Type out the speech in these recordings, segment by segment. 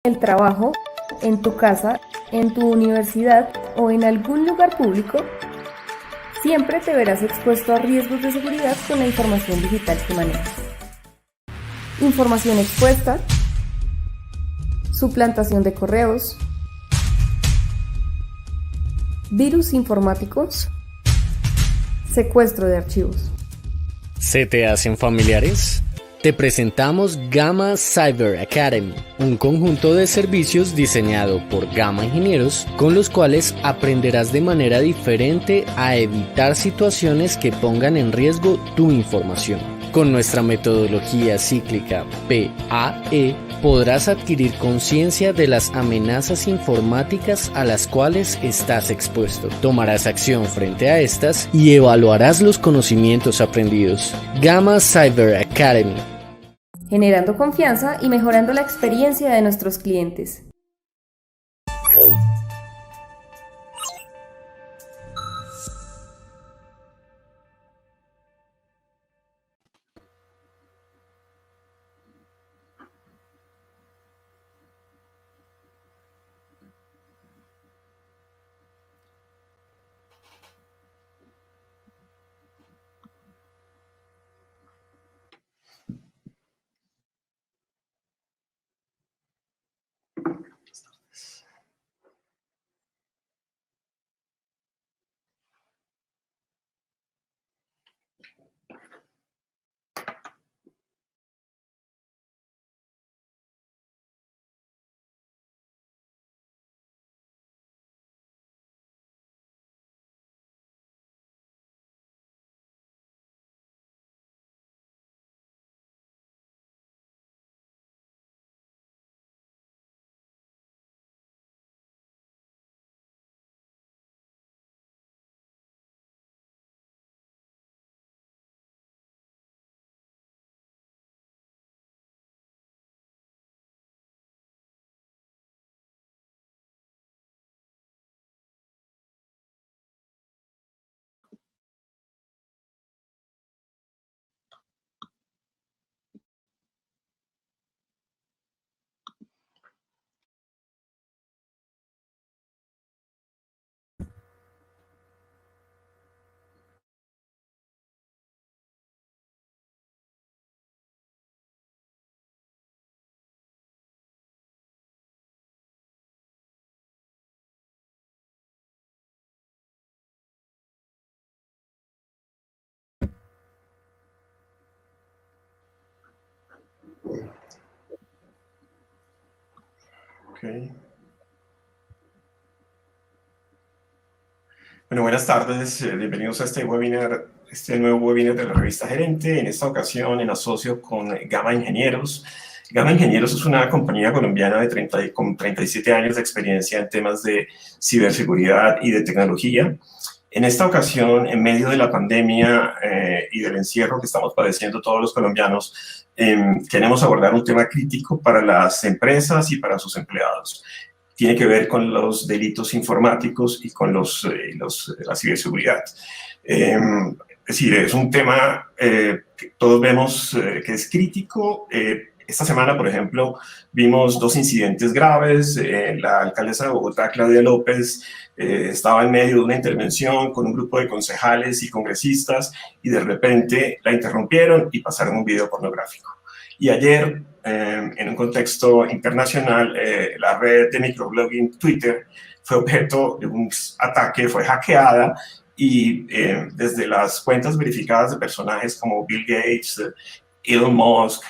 el trabajo, en tu casa, en tu universidad o en algún lugar público, siempre te verás expuesto a riesgos de seguridad con la información digital que manejas. Información expuesta, suplantación de correos, virus informáticos, secuestro de archivos. ¿Se te hacen familiares? Te presentamos Gamma Cyber Academy, un conjunto de servicios diseñado por Gamma Ingenieros con los cuales aprenderás de manera diferente a evitar situaciones que pongan en riesgo tu información. Con nuestra metodología cíclica PAE podrás adquirir conciencia de las amenazas informáticas a las cuales estás expuesto. Tomarás acción frente a estas y evaluarás los conocimientos aprendidos. Gamma Cyber Academy. Generando confianza y mejorando la experiencia de nuestros clientes. Okay. Bueno, buenas tardes, bienvenidos a este webinar, este nuevo webinar de la revista Gerente, en esta ocasión en asocio con Gamma Ingenieros. Gamma Ingenieros es una compañía colombiana con 37 años de experiencia en temas de ciberseguridad y de tecnología. En esta ocasión, en medio de la pandemia y del encierro que estamos padeciendo todos los colombianos, queremos abordar un tema crítico para las empresas y para sus empleados. Tiene que ver con los delitos informáticos y con la ciberseguridad. Es decir, es un tema que todos vemos que es crítico. Esta semana, por ejemplo, vimos 2 incidentes graves. La alcaldesa de Bogotá, Claudia López, estaba en medio de una intervención con un grupo de concejales y congresistas y de repente la interrumpieron y pasaron un video pornográfico. Y ayer, en un contexto internacional, la red de microblogging Twitter fue objeto de un ataque, fue hackeada y desde las cuentas verificadas de personajes como Bill Gates, Elon Musk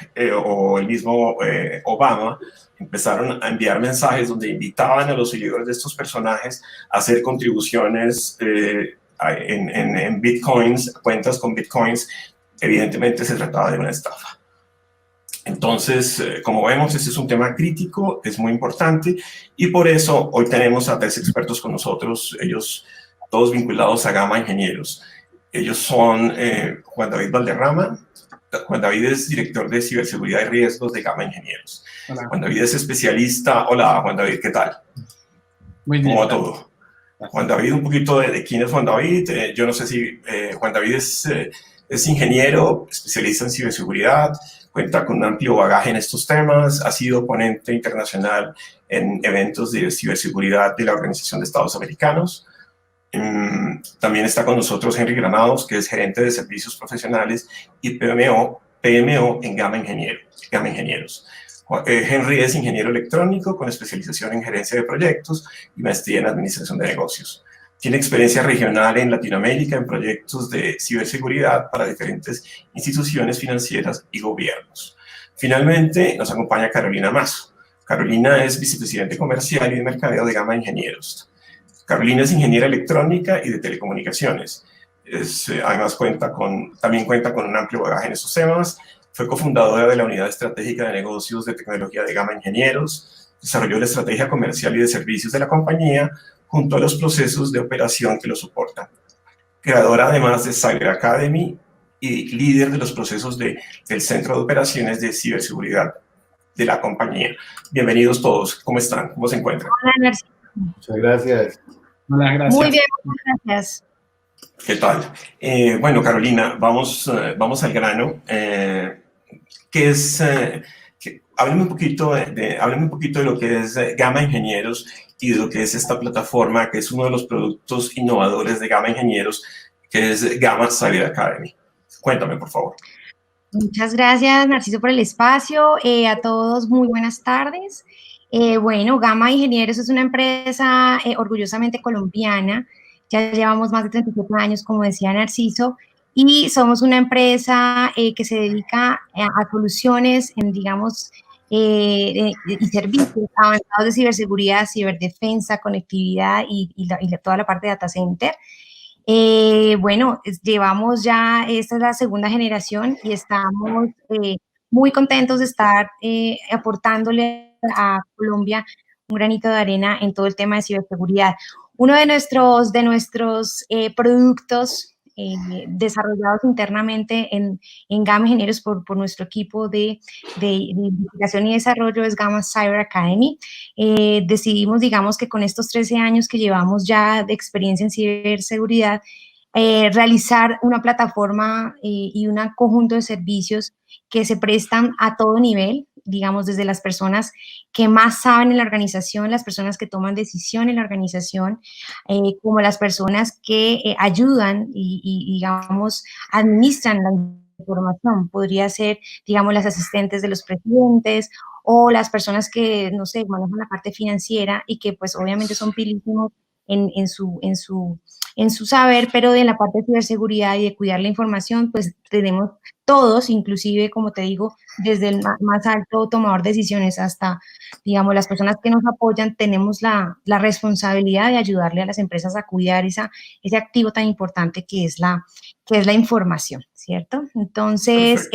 o el mismo Obama, empezaron a enviar mensajes donde invitaban a los seguidores de estos personajes a hacer contribuciones en bitcoins, cuentas con bitcoins. Evidentemente se trataba de una estafa. Entonces, como vemos, este es un tema crítico, es muy importante, y por eso hoy tenemos a 3 expertos con nosotros, ellos todos vinculados a Gamma Ingenieros. Ellos son Juan David Valderrama. Juan David es director de ciberseguridad y riesgos de Gamma Ingenieros. Hola. Juan David es especialista. Hola, Juan David, ¿qué tal? Muy bien. ¿Cómo va todo? Juan David, un poquito de quién es Juan David. Yo no sé si Juan David es ingeniero, especialista en ciberseguridad, cuenta con un amplio bagaje en estos temas, ha sido ponente internacional en eventos de ciberseguridad de la Organización de Estados Americanos. También está con nosotros Henry Granados, que es gerente de servicios profesionales y PMO en Gama Ingenieros. Henry es ingeniero electrónico con especialización en gerencia de proyectos y maestría en administración de negocios. Tiene experiencia regional en Latinoamérica en proyectos de ciberseguridad para diferentes instituciones financieras y gobiernos. Finalmente, nos acompaña Carolina Mazo. Carolina es vicepresidente comercial y de mercadeo de Gama Ingenieros. Carolina es ingeniera electrónica y de telecomunicaciones. Además, también cuenta con un amplio bagaje en estos temas. Fue cofundadora de la Unidad Estratégica de Negocios de Tecnología de Gama Ingenieros. Desarrolló la estrategia comercial y de servicios de la compañía junto a los procesos de operación que lo soportan. Creadora además de Cyber Academy y líder de los procesos del Centro de Operaciones de Ciberseguridad de la compañía. Bienvenidos todos. ¿Cómo están? ¿Cómo se encuentran? Hola, Narciso. Muchas gracias. Hola, gracias. Muy bien, muchas gracias. ¿Qué tal? Bueno, Carolina, vamos al grano. Háblame un poquito de lo que es Gama Ingenieros y de lo que es esta plataforma, que es uno de los productos innovadores de Gama Ingenieros, que es Gama Cyber Academy. Cuéntame, por favor. Muchas gracias, Narciso, por el espacio. A todos, muy buenas tardes. Bueno, Gama Ingenieros es una empresa orgullosamente colombiana. Ya llevamos más de 37 años, como decía Narciso, y somos una empresa que se dedica a soluciones en, digamos, y servicios avanzados de ciberseguridad, ciberdefensa, conectividad y toda la parte de data center. Bueno, llevamos ya, esta es la segunda generación y estamos muy contentos de estar aportándole a Colombia un granito de arena en todo el tema de ciberseguridad. Uno de nuestros productos desarrollados internamente en Gama Ingenieros por nuestro equipo de investigación y desarrollo es Gama Cyber Academy. Decidimos, digamos, que con estos 13 años que llevamos ya de experiencia en ciberseguridad, realizar una plataforma y un conjunto de servicios que se prestan a todo nivel, digamos, desde las personas que más saben en la organización, las personas que toman decisión en la organización, como las personas que ayudan y, digamos, administran la información. Podría ser, digamos, las asistentes de los presidentes o las personas que, no sé, manejan la parte financiera y que, pues, obviamente son pilísimos en su saber, pero en la parte de ciberseguridad y de cuidar la información, pues tenemos todos, inclusive, como te digo, desde el más alto tomador de decisiones hasta, digamos, las personas que nos apoyan, tenemos la responsabilidad de ayudarle a las empresas a cuidar ese activo tan importante que es la información, ¿cierto? Entonces,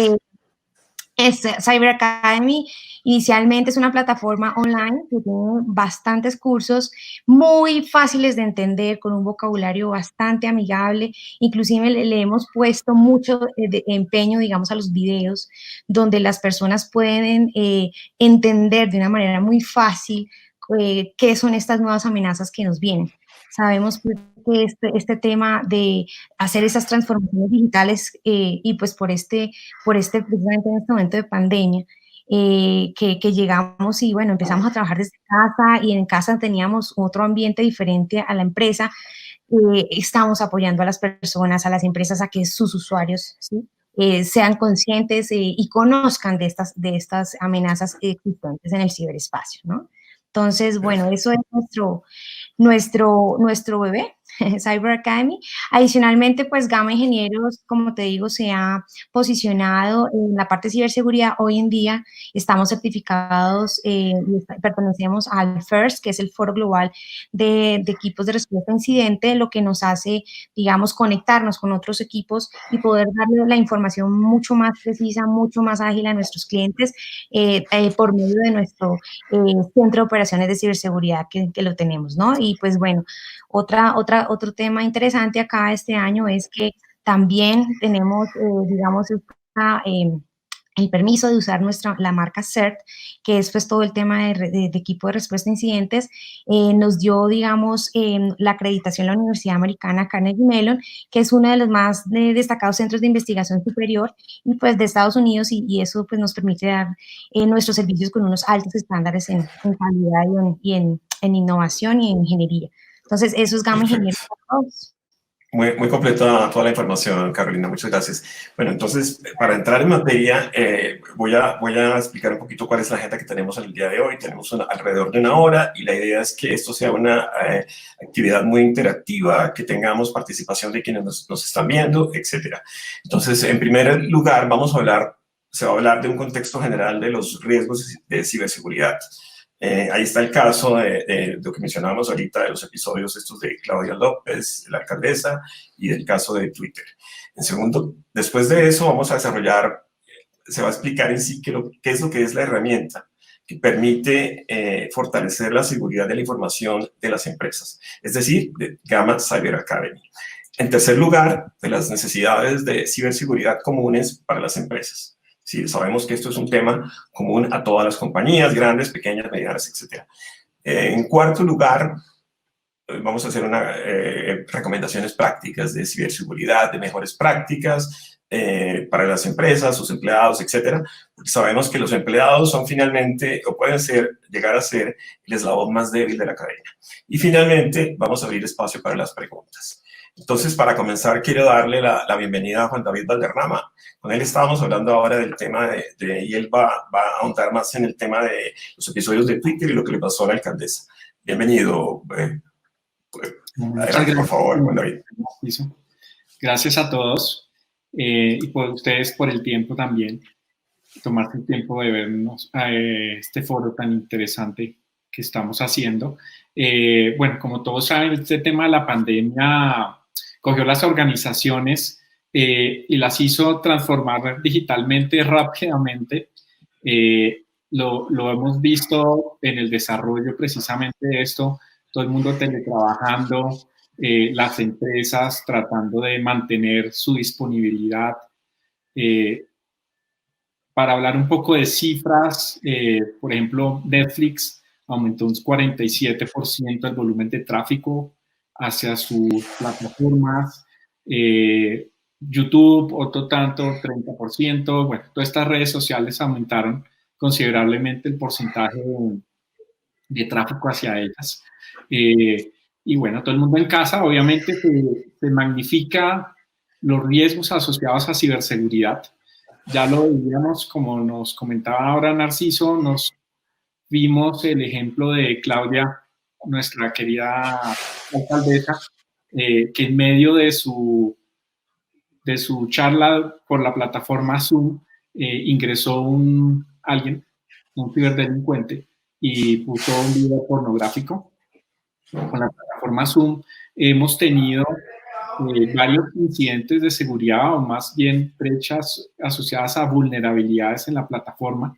Cyber Academy inicialmente es una plataforma online que tiene bastantes cursos muy fáciles de entender, con un vocabulario bastante amigable. Inclusive le hemos puesto mucho de empeño, digamos, a los videos, donde las personas pueden entender de una manera muy fácil qué son estas nuevas amenazas que nos vienen. Sabemos que este tema de hacer esas transformaciones digitales y pues precisamente en este momento de pandemia, que llegamos y bueno, empezamos a trabajar desde casa y en casa teníamos otro ambiente diferente a la empresa. Estamos apoyando a las personas, a las empresas, a que sus usuarios, ¿sí? Sean conscientes y conozcan de estas amenazas existentes en el ciberespacio, ¿no? Entonces, bueno, eso es nuestro bebé, Cyber Academy. Adicionalmente, pues Gama Ingenieros, como te digo, se ha posicionado en la parte de ciberseguridad. Hoy en día estamos certificados y pertenecemos al FIRST, que es el Foro Global de Equipos de Respuesta a Incidente, lo que nos hace, digamos, conectarnos con otros equipos y poder darle la información mucho más precisa, mucho más ágil a nuestros clientes por medio de nuestro Centro de Operaciones de Ciberseguridad que lo tenemos, ¿no? Y pues bueno, otro tema interesante acá este año es que también tenemos, digamos, el permiso de usar la marca CERT, que es pues todo el tema de equipo de respuesta a incidentes. Nos dio, digamos, la acreditación la Universidad Americana Carnegie Mellon, que es uno de los más destacados centros de investigación superior y pues de Estados Unidos, y eso pues nos permite dar nuestros servicios con unos altos estándares en calidad y en innovación y en ingeniería. Entonces, eso es Gama Ingenieros para todos. Muy completa toda la información, Carolina, muchas gracias. Bueno, entonces, para entrar en materia, voy a explicar un poquito cuál es la agenda que tenemos en el día de hoy. Tenemos alrededor de 1 hora y la idea es que esto sea una actividad muy interactiva, que tengamos participación de quienes nos están viendo, etcétera. Entonces, en primer lugar, se va a hablar de un contexto general de los riesgos de ciberseguridad. Ahí está el caso de lo que mencionábamos ahorita, de los episodios estos de Claudia López, la alcaldesa, y del caso de Twitter. En segundo, después de eso vamos a desarrollar, se va a explicar en sí qué es lo que es la herramienta que permite fortalecer la seguridad de la información de las empresas, es decir, de Gama Cyber Academy. En tercer lugar, de las necesidades de ciberseguridad comunes para las empresas. Sí, sabemos que esto es un tema común a todas las compañías, grandes, pequeñas, medianas, etc. En cuarto lugar, vamos a hacer recomendaciones prácticas de ciberseguridad, de mejores prácticas para las empresas, sus empleados, etc. Porque sabemos que los empleados son finalmente, o pueden llegar a ser, el eslabón más débil de la cadena. Y finalmente, vamos a abrir espacio para las preguntas. Entonces, para comenzar, quiero darle la bienvenida a Juan David Valderrama. Con él estábamos hablando ahora del tema y él va a ahondar más en el tema de los episodios de Twitter y lo que le pasó a la alcaldesa. Bienvenido. Adelante, por favor, Juan David. Gracias a todos y por ustedes por el tiempo también, tomarse el tiempo de vernos a este foro tan interesante que estamos haciendo. Bueno, como todos saben, este tema de la pandemia cogió las organizaciones y las hizo transformar digitalmente rápidamente. Lo hemos visto en el desarrollo precisamente de esto, todo el mundo teletrabajando, las empresas tratando de mantener su disponibilidad. Para hablar un poco de cifras, por ejemplo, Netflix aumentó un 47% el volumen de tráfico hacia sus plataformas. YouTube, otro tanto, 30%. Bueno, todas estas redes sociales aumentaron considerablemente el porcentaje de tráfico hacia ellas. Y bueno, todo el mundo en casa, obviamente, se magnifica los riesgos asociados a ciberseguridad. Ya lo veíamos, como nos comentaba ahora Narciso, nos vimos el ejemplo de Claudia, nuestra querida alcaldesa, que en medio de su charla por la plataforma Zoom, ingresó alguien, un ciberdelincuente, y puso un video pornográfico. Con la plataforma Zoom hemos tenido varios incidentes de seguridad, o más bien brechas asociadas a vulnerabilidades en la plataforma,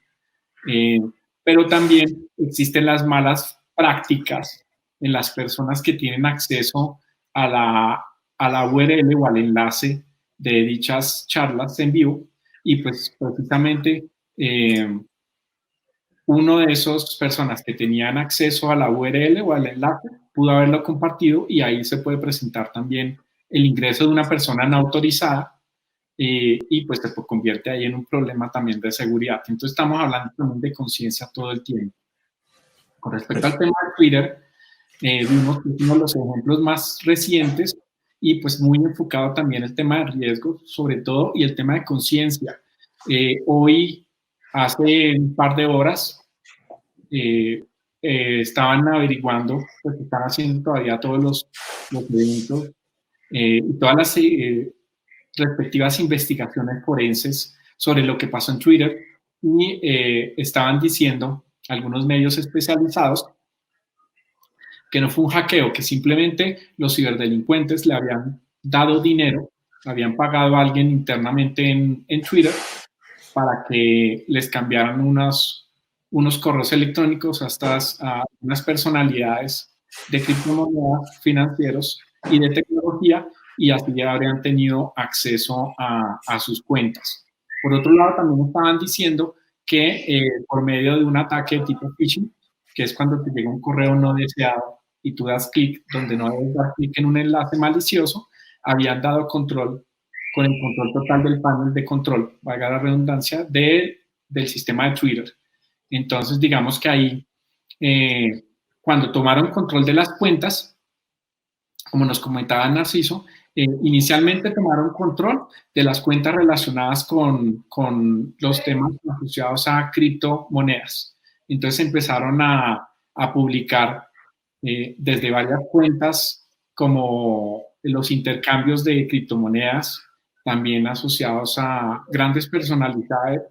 pero también existen las malas prácticas en las personas que tienen acceso a la URL o al enlace de dichas charlas en vivo, y pues precisamente uno de esas personas que tenían acceso a la URL o al enlace pudo haberlo compartido, y ahí se puede presentar también el ingreso de una persona no autorizada, y pues se convierte ahí en un problema también de seguridad. Entonces estamos hablando también de conciencia todo el tiempo. Con respecto al tema de Twitter, vimos uno de los ejemplos más recientes, y pues muy enfocado también el tema de riesgos, sobre todo, y el tema de conciencia. Hoy, hace un par de horas, estaban averiguando, pues están haciendo todavía todos los eventos y todas las respectivas investigaciones forenses sobre lo que pasó en Twitter, y estaban diciendo algunos medios especializados que no fue un hackeo, que simplemente los ciberdelincuentes le habían dado dinero, habían pagado a alguien internamente en Twitter para que les cambiaran unos correos electrónicos a unas personalidades de criptomonedas, financieros y de tecnología, y así ya habrían tenido acceso a sus cuentas. Por otro lado, también estaban diciendo que por medio de un ataque de tipo phishing, que es cuando te llega un correo no deseado y tú das clic donde no debes dar clic en un enlace malicioso, habían dado control con el control total del panel de control, valga la redundancia, del sistema de Twitter. Entonces, digamos que ahí, cuando tomaron control de las cuentas, como nos comentaba Narciso, inicialmente tomaron control de las cuentas relacionadas con los temas asociados a criptomonedas. Entonces empezaron a publicar desde varias cuentas como los intercambios de criptomonedas, también asociados a grandes personalidades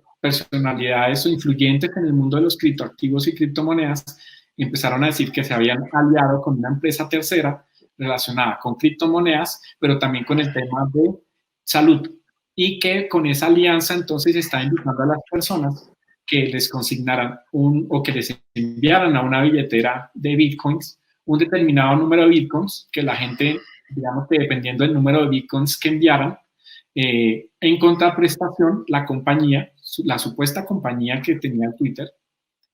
o influyentes en el mundo de los criptoactivos y criptomonedas, empezaron a decir que se habían aliado con una empresa tercera relacionada con criptomonedas, pero también con el tema de salud, y que con esa alianza entonces está invitando a las personas que les consignaran o que les enviaran a una billetera de bitcoins un determinado número de bitcoins, que la gente, digamos que dependiendo del número de bitcoins que enviaran, en contraprestación, la compañía, la supuesta compañía que tenía el Twitter,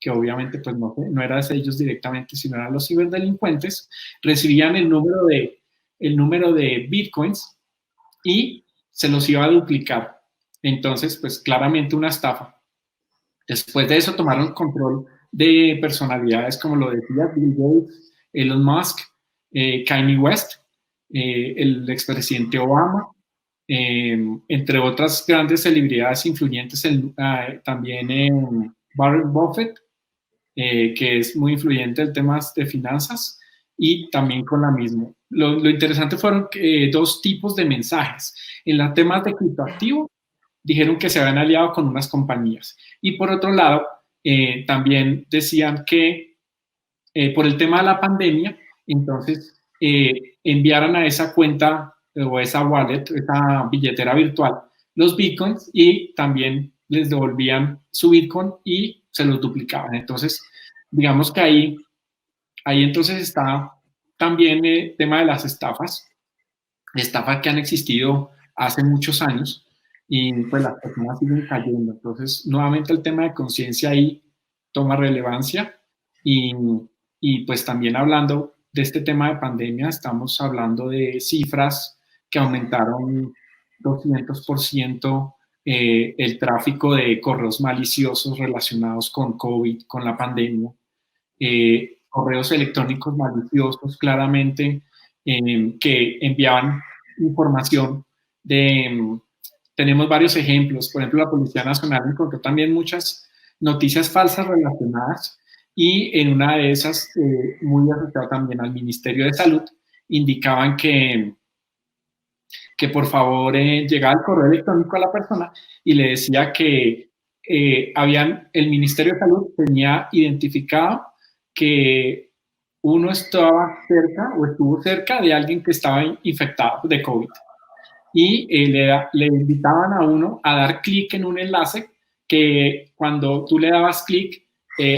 que obviamente pues no era de ellos directamente, sino eran los ciberdelincuentes, recibían el número de bitcoins y se los iba a duplicar. Entonces, pues claramente una estafa. Después de eso tomaron control de personalidades, como lo decía Bill Gates, Elon Musk, Kanye West, el expresidente Obama, entre otras grandes celebridades influyentes, también Warren Buffett, que es muy influyente en temas de finanzas, y también con la misma. Lo interesante fueron dos tipos de mensajes. En los temas de criptoactivo, dijeron que se habían aliado con unas compañías. Y por otro lado, también decían que por el tema de la pandemia, entonces enviaran a esa cuenta o esa wallet, esa billetera virtual, los bitcoins, y también les devolvían su bitcoin y se los duplicaban. Entonces, digamos que ahí entonces está también el tema de las estafas que han existido hace muchos años, y pues las personas siguen cayendo. Entonces, nuevamente el tema de conciencia ahí toma relevancia, y pues también hablando de este tema de pandemia, estamos hablando de cifras que aumentaron 200% el tráfico de correos maliciosos relacionados con COVID, con la pandemia, correos electrónicos maliciosos claramente, que enviaban información tenemos varios ejemplos. Por ejemplo, la Policía Nacional encontró también muchas noticias falsas relacionadas, y en una de esas, muy asociado también al Ministerio de Salud, indicaban que por favor llegaba el correo electrónico a la persona y le decía que el Ministerio de Salud tenía identificado que uno estaba cerca o estuvo cerca de alguien que estaba infectado de COVID. Y le invitaban a uno a dar clic en un enlace que cuando tú le dabas clic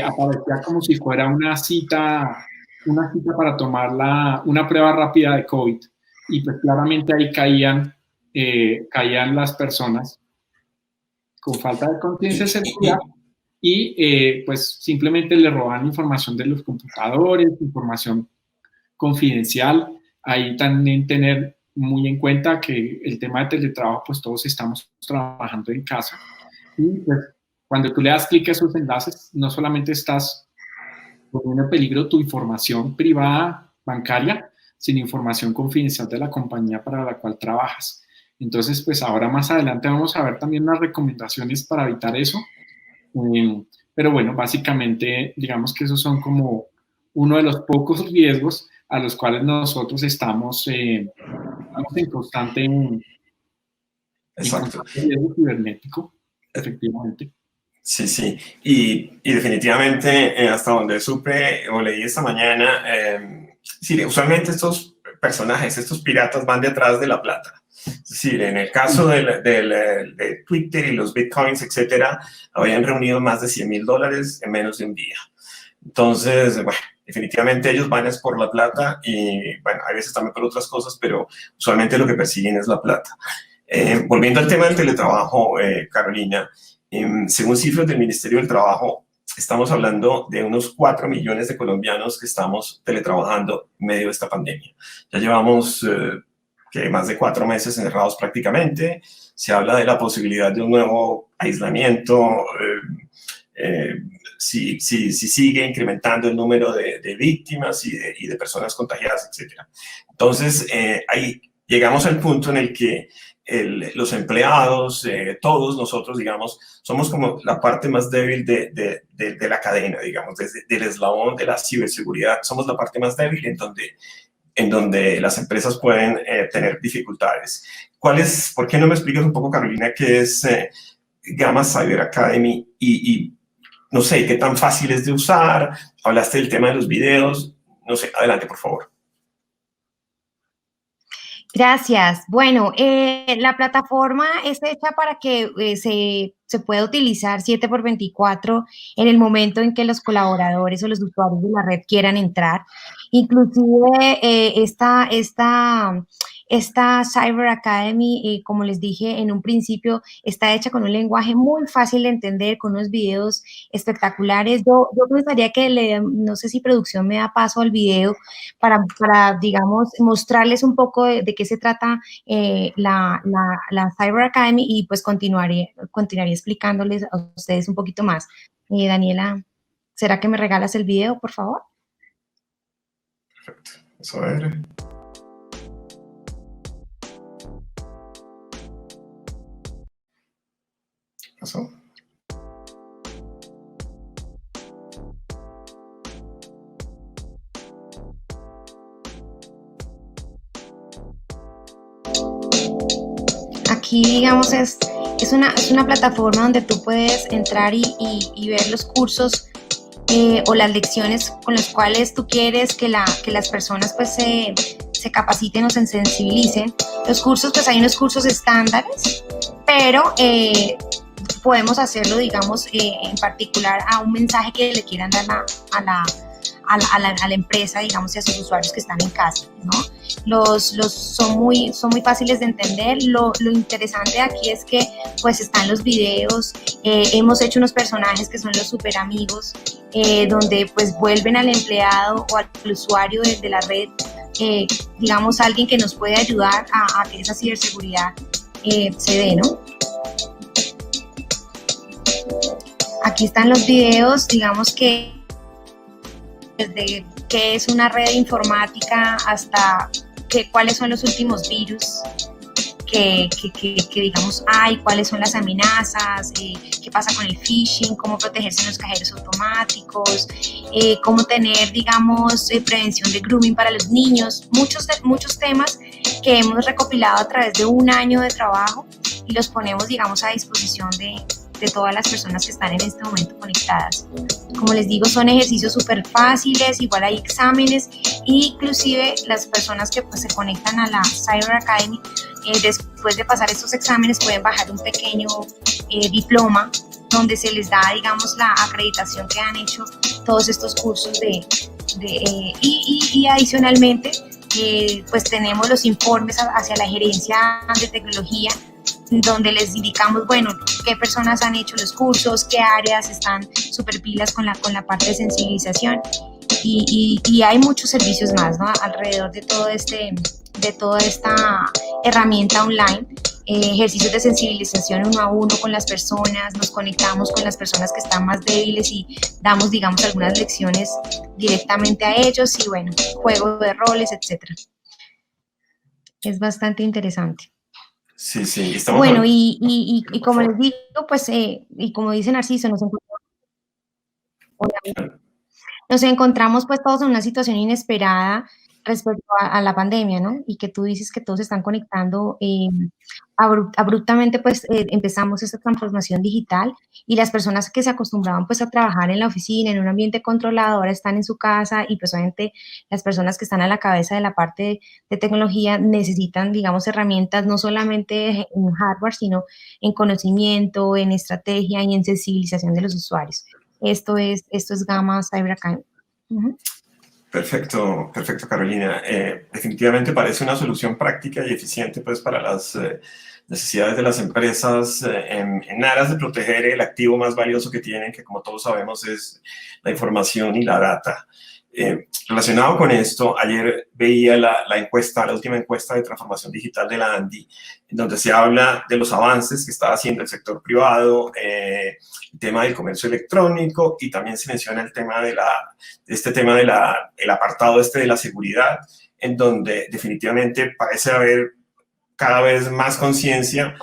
aparecía como si fuera una cita para tomar una prueba rápida de COVID. Y pues claramente ahí caían las personas con falta de conciencia de seguridad, y pues simplemente le roban información de los computadores, información confidencial. Ahí también tener muy en cuenta que el tema de teletrabajo, pues todos estamos trabajando en casa, y pues cuando tú le das clic a esos enlaces, no solamente estás poniendo en peligro tu información privada bancaria, sino información confidencial de la compañía para la cual trabajas. Entonces, pues ahora más adelante vamos a ver también unas recomendaciones para evitar eso. Pero bueno, básicamente digamos que esos son como uno de los pocos riesgos a los cuales nosotros estamos en constante riesgo cibernético, efectivamente. Sí, sí. Y definitivamente, hasta donde supe o leí esta mañana, sí, usualmente estos personajes, estos piratas van detrás de la plata. Es decir, en el caso de Twitter y los bitcoins, etcétera, habían reunido más de $100,000 en menos de un día. Entonces, bueno, definitivamente ellos van es por la plata, y bueno, a veces también por otras cosas, pero usualmente lo que persiguen es la plata. Volviendo al tema del teletrabajo, Carolina, según cifras del Ministerio del Trabajo, estamos hablando de unos 4 millones de colombianos que estamos teletrabajando en medio de esta pandemia. Ya llevamos más de 4 meses encerrados prácticamente. Se habla de la posibilidad de un nuevo aislamiento, si sigue incrementando el número de víctimas y de personas contagiadas, etc. Entonces, ahí llegamos al punto en el que los empleados, todos nosotros, digamos, somos como la parte más débil de la cadena, digamos, desde el eslabón de la ciberseguridad, somos la parte más débil en donde las empresas pueden tener dificultades. ¿Por qué no me explicas un poco, Carolina, qué es Gamma Cyber Academy y no sé, qué tan fácil es de usar? Hablaste del tema de los videos, no sé, adelante, por favor. Gracias. Bueno, la plataforma es hecha para que se pueda utilizar 7x24 en el momento en que los colaboradores o los usuarios de la red quieran entrar. Inclusive esta Cyber Academy, como les dije en un principio, está hecha con un lenguaje muy fácil de entender, con unos videos espectaculares. Yo pensaría que no sé si producción me da paso al video para digamos, mostrarles un poco de qué se trata la Cyber Academy y pues continuaría explicándoles a ustedes un poquito más. Daniela, ¿será que me regalas el video, por favor? Perfecto. Vamos a ver. ¿Pasó? Aquí, digamos, es una plataforma donde tú puedes entrar y ver los cursos o las lecciones con las cuales tú quieres que las personas pues se capaciten o se sensibilicen. Los cursos, pues hay unos cursos estándares, pero podemos hacerlo, digamos, en particular a un mensaje que le quieran dar a la empresa, digamos, y a sus usuarios que están en casa, ¿no? Son muy fáciles de entender. Lo interesante aquí es que pues están los videos, hemos hecho unos personajes que son los super amigos, donde pues vuelven al empleado o al usuario de la red, digamos, alguien que nos puede ayudar a que esa ciberseguridad se dé, ¿no? Aquí están los videos, digamos que desde qué es una red informática hasta cuáles son los últimos virus que digamos hay, cuáles son las amenazas, qué pasa con el phishing, cómo protegerse en los cajeros automáticos, cómo tener, digamos, prevención de grooming para los niños, muchos temas que hemos recopilado a través de un año de trabajo y los ponemos, digamos, a disposición de todas las personas que están en este momento conectadas. Como les digo, son ejercicios súper fáciles, igual hay exámenes, e inclusive las personas que pues, se conectan a la Cyber Academy, después de pasar estos exámenes pueden bajar un pequeño diploma donde se les da, digamos, la acreditación que han hecho todos estos cursos y adicionalmente, pues tenemos los informes hacia la gerencia de tecnología, donde les indicamos, bueno, qué personas han hecho los cursos, qué áreas están súper pilas con la parte de sensibilización y hay muchos servicios más, ¿no? Alrededor de toda esta herramienta online, ejercicios de sensibilización 1 a 1 con las personas, nos conectamos con las personas que están más débiles y damos, digamos, algunas lecciones directamente a ellos y, bueno, juego de roles, etcétera. Es bastante interesante. Sí, bueno, y como les digo, pues, y como dice Narciso, nos encontramos pues todos en una situación inesperada respecto a la pandemia, ¿no? Y que tú dices que todos se están conectando abruptamente, pues empezamos esta transformación digital y las personas que se acostumbraban pues a trabajar en la oficina, en un ambiente controlado, ahora están en su casa y pues obviamente las personas que están a la cabeza de la parte de tecnología necesitan, digamos, herramientas no solamente en hardware, sino en conocimiento, en estrategia y en sensibilización de los usuarios. Esto es Gamma Cyber Academy. Perfecto, perfecto, Carolina. Definitivamente parece una solución práctica y eficiente pues, para las necesidades de las empresas en aras de proteger el activo más valioso que tienen, que como todos sabemos es la información y la data. Relacionado con esto, ayer veía la última encuesta de transformación digital de la ANDI, en donde se habla de los avances que está haciendo el sector privado, el tema del comercio electrónico, y también se menciona el tema el apartado de la seguridad, en donde definitivamente parece haber cada vez más conciencia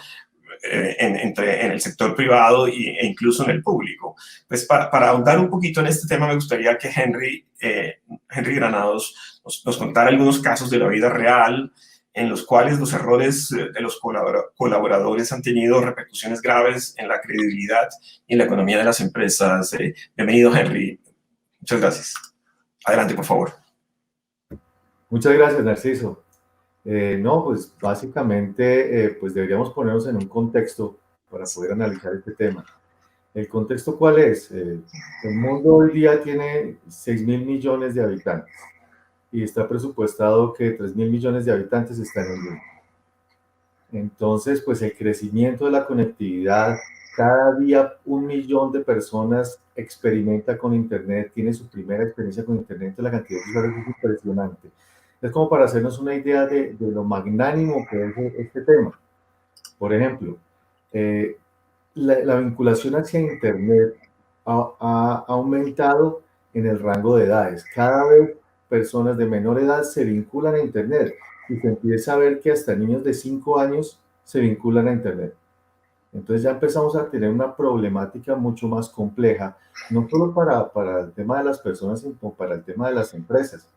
en el sector privado e incluso en el público. Pues para ahondar un poquito en este tema, me gustaría que Henry Granados nos contara algunos casos de la vida real en los cuales los errores de los colaboradores han tenido repercusiones graves en la credibilidad y en la economía de las empresas. Bienvenido, Henry. Muchas gracias. Adelante, por favor. Muchas gracias, Narciso. No, pues básicamente pues deberíamos ponernos en un contexto para poder analizar este tema. ¿El contexto cuál es? El mundo hoy día tiene 6.000 millones de habitantes y está presupuestado que 3.000 millones de habitantes están en el mundo. Entonces, pues el crecimiento de la conectividad, cada día 1 millón de personas experimenta con Internet, tiene su primera experiencia con Internet, la cantidad de usuarios es impresionante. Es como para hacernos una idea de lo magnánimo que es este tema. Por ejemplo, la vinculación hacia Internet ha aumentado en el rango de edades. Cada vez personas de menor edad se vinculan a Internet y se empieza a ver que hasta niños de 5 años se vinculan a Internet. Entonces ya empezamos a tener una problemática mucho más compleja, no solo para el tema de las personas, sino para el tema de las empresas.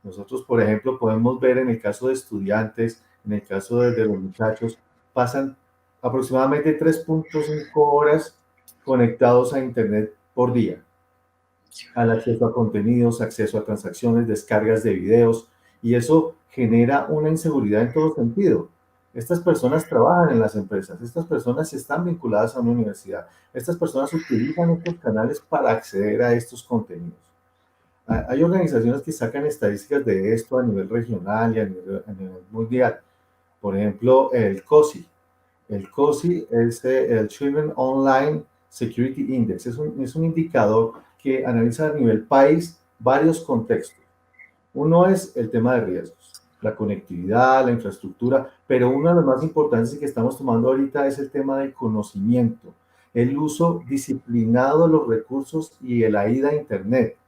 Nosotros, por ejemplo, podemos ver en el caso de estudiantes, en el caso de los muchachos, pasan aproximadamente 3.5 horas conectados a Internet por día, al acceso a contenidos, acceso a transacciones, descargas de videos, y eso genera una inseguridad en todo sentido. Estas personas trabajan en las empresas, estas personas están vinculadas a una universidad, estas personas utilizan estos canales para acceder a estos contenidos. Hay organizaciones que sacan estadísticas de esto a nivel regional y a nivel mundial. Por ejemplo, el COSI. El COSI es el Children Online Security Index. Es un indicador que analiza a nivel país varios contextos. Uno es el tema de riesgos, la conectividad, la infraestructura, pero uno de los más importantes y que estamos tomando ahorita es el tema del conocimiento, el uso disciplinado de los recursos y la ida a Internet.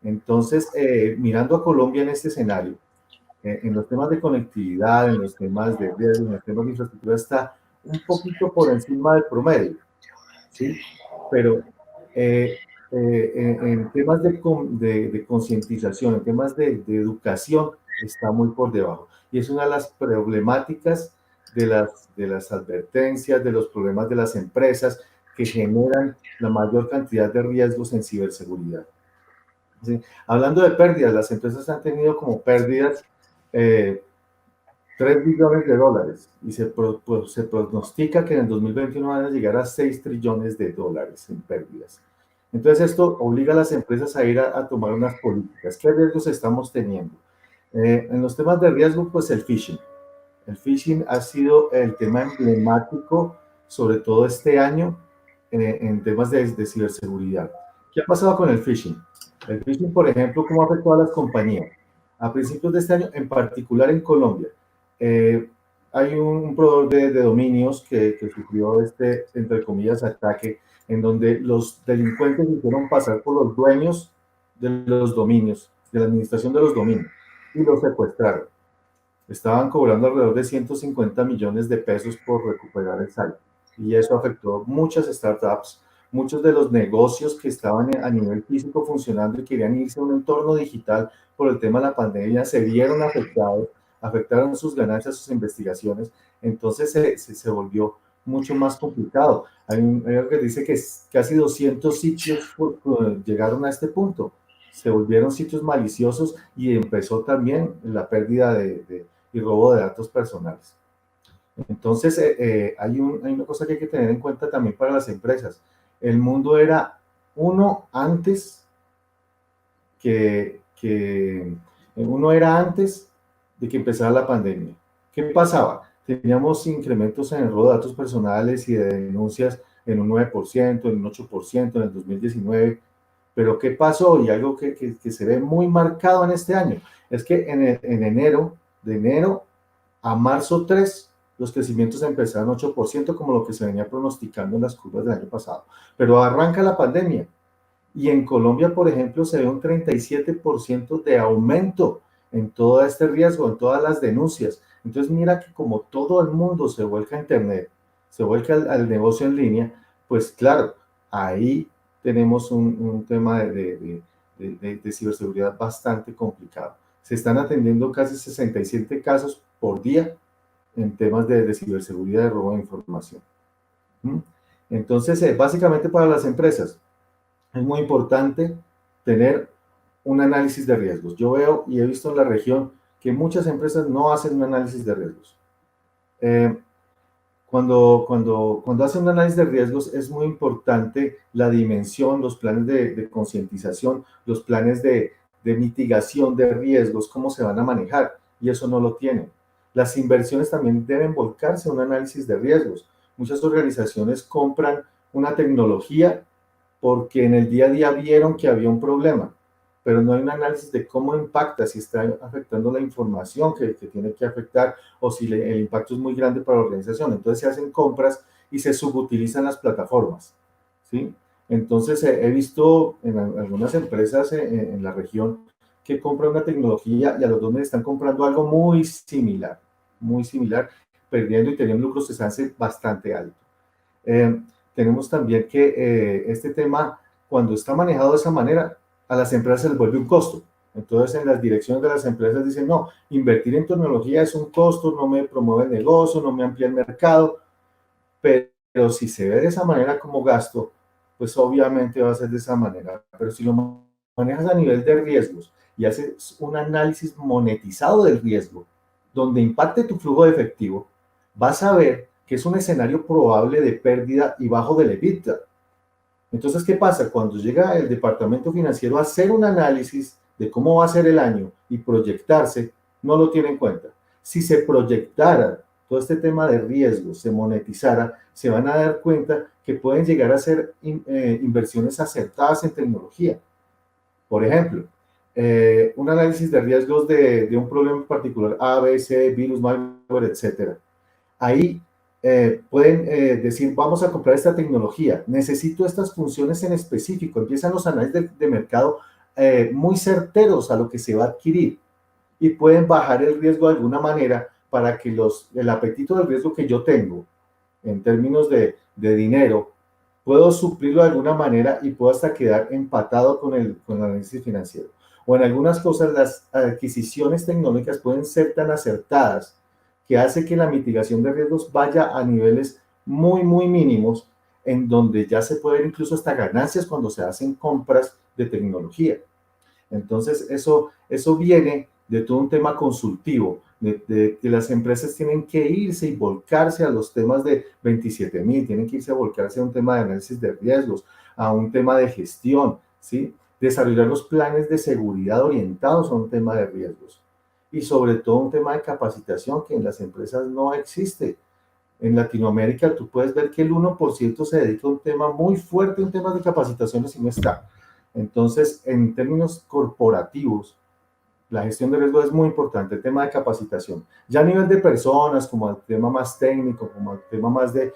Entonces, mirando a Colombia en este escenario, en los temas de conectividad, en los temas de riesgo, en los temas de infraestructura, está un poquito por encima del promedio, ¿sí? Pero en temas de concientización, en temas de educación, está muy por debajo. Y es una de las problemáticas de las advertencias, de los problemas de las empresas que generan la mayor cantidad de riesgos en ciberseguridad. ¿Sí? Hablando de pérdidas, las empresas han tenido como pérdidas 3 billones de dólares y se pronostica que en el 2021 van a llegar a 6 trillones de dólares en pérdidas. Entonces esto obliga a las empresas a ir a tomar unas políticas. ¿Qué riesgos estamos teniendo? En los temas de riesgo, pues el phishing. El phishing ha sido el tema emblemático, sobre todo este año, en temas de ciberseguridad. ¿Qué ha pasado con el phishing? El phishing, por ejemplo, ¿cómo ha afectado a las compañías? A principios de este año, en particular en Colombia, hay un proveedor de dominios que sufrió entre comillas, ataque, en donde los delincuentes hicieron pasar por los dueños de los dominios, de la administración de los dominios, y los secuestraron. Estaban cobrando alrededor de 150 millones de pesos por recuperar el site, y eso afectó muchas startups, muchos de los negocios que estaban a nivel físico funcionando y querían irse a un entorno digital por el tema de la pandemia, se vieron afectados, afectaron sus ganancias, sus investigaciones, entonces se volvió mucho más complicado. Hay algo que dice que casi 200 sitios llegaron a este punto, se volvieron sitios maliciosos y empezó también la pérdida y robo de datos personales. Entonces, hay una cosa que hay que tener en cuenta también para las empresas. El mundo era uno antes que uno era antes de que empezara la pandemia. ¿Qué pasaba? Teníamos incrementos en el robo de datos personales y de denuncias en un 9%, en un 8% en el 2019. Pero ¿qué pasó? Y algo que se ve muy marcado en este año, es que en enero, de enero a marzo 3, los crecimientos empezaron 8%, como lo que se venía pronosticando en las curvas del año pasado. Pero arranca la pandemia y en Colombia, por ejemplo, se ve un 37% de aumento en todo este riesgo, en todas las denuncias. Entonces mira que como todo el mundo se vuelca a Internet, se vuelca al negocio en línea, pues claro, ahí tenemos un tema de ciberseguridad bastante complicado. Se están atendiendo casi 67 casos por día en temas de ciberseguridad, de robo de información. Entonces, básicamente para las empresas, es muy importante tener un análisis de riesgos. Yo veo y he visto en la región que muchas empresas no hacen un análisis de riesgos. Cuando hacen un análisis de riesgos es muy importante la dimensión, los planes de concientización, los planes de mitigación de riesgos, cómo se van a manejar, y eso no lo tienen. Las inversiones también deben volcarse a un análisis de riesgos. Muchas organizaciones compran una tecnología porque en el día a día vieron que había un problema, pero no hay un análisis de cómo impacta, si está afectando la información que tiene que afectar o si el impacto es muy grande para la organización. Entonces se hacen compras y se subutilizan las plataformas, ¿sí? Entonces he visto en algunas empresas en la región que compran una tecnología y a los 2 meses están comprando algo muy similar, perdiendo y teniendo lucros que se hace bastante alto. Tenemos también que este tema, cuando está manejado de esa manera, a las empresas se les vuelve un costo. Entonces, en las direcciones de las empresas dicen, no, invertir en tecnología es un costo, no me promueve el negocio, no me amplía el mercado, pero si se ve de esa manera como gasto, pues obviamente va a ser de esa manera. Pero si lo manejas a nivel de riesgos y haces un análisis monetizado del riesgo, donde impacte tu flujo de efectivo, vas a ver que es un escenario probable de pérdida y bajo del EBITDA. Entonces, ¿qué pasa? Cuando llega el departamento financiero a hacer un análisis de cómo va a ser el año y proyectarse, no lo tiene en cuenta. Si se proyectara todo este tema de riesgo, se monetizara, se van a dar cuenta que pueden llegar a ser inversiones acertadas en tecnología. Por ejemplo, un análisis de riesgos de un problema en particular, A, B, C, virus, malware, etc. Ahí pueden decir, vamos a comprar esta tecnología, necesito estas funciones en específico. Empiezan los análisis de mercado muy certeros a lo que se va a adquirir y pueden bajar el riesgo de alguna manera para que el apetito del riesgo que yo tengo en términos de dinero, puedo suplirlo de alguna manera y puedo hasta quedar empatado con el análisis financiero. O en algunas cosas las adquisiciones tecnológicas pueden ser tan acertadas que hace que la mitigación de riesgos vaya a niveles muy, muy mínimos, en donde ya se pueden incluso hasta ganancias cuando se hacen compras de tecnología. Entonces, eso viene de todo un tema consultivo, de que las empresas tienen que irse y volcarse a los temas de 27.000, tienen que irse a volcarse a un tema de análisis de riesgos, a un tema de gestión, ¿sí? Desarrollar los planes de seguridad orientados a un tema de riesgos. Y sobre todo un tema de capacitación que en las empresas no existe. En Latinoamérica tú puedes ver que el 1% se dedica a un tema muy fuerte, un tema de capacitaciones y no está. Entonces, en términos corporativos, la gestión de riesgo es muy importante, el tema de capacitación. Ya a nivel de personas, como el tema más técnico, como el tema más del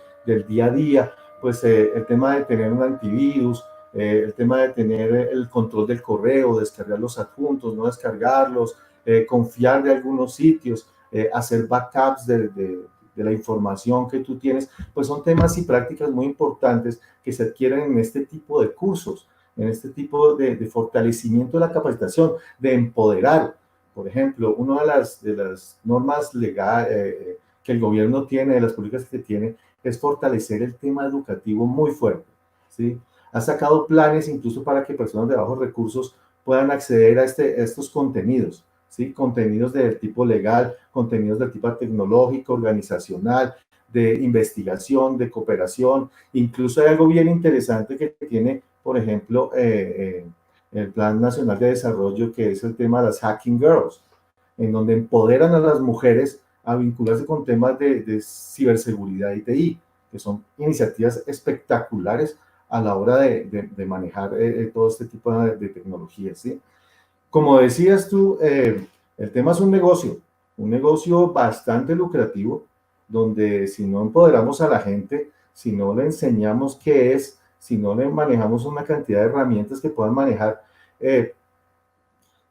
día a día, pues el tema de tener un antivirus, el tema de tener el control del correo, descargar los adjuntos, no descargarlos, confiar de algunos sitios, hacer backups de la información que tú tienes, pues son temas y prácticas muy importantes que se adquieren en este tipo de cursos, en este tipo de fortalecimiento de la capacitación, de empoderar. Por ejemplo, una de las normas legales que el gobierno tiene, de las políticas que tiene, es fortalecer el tema educativo muy fuerte, ¿sí? Ha sacado planes incluso para que personas de bajos recursos puedan acceder a estos contenidos, ¿sí? Contenidos del tipo legal, contenidos del tipo tecnológico, organizacional, de investigación, de cooperación. Incluso hay algo bien interesante que tiene, por ejemplo, el Plan Nacional de Desarrollo, que es el tema de las Hacking Girls, en donde empoderan a las mujeres a vincularse con temas de ciberseguridad y TI, que son iniciativas espectaculares a la hora de manejar todo este tipo de tecnologías, ¿sí? Como decías tú, el tema es un negocio bastante lucrativo, donde si no empoderamos a la gente, si no le enseñamos qué es, si no le manejamos una cantidad de herramientas que puedan manejar,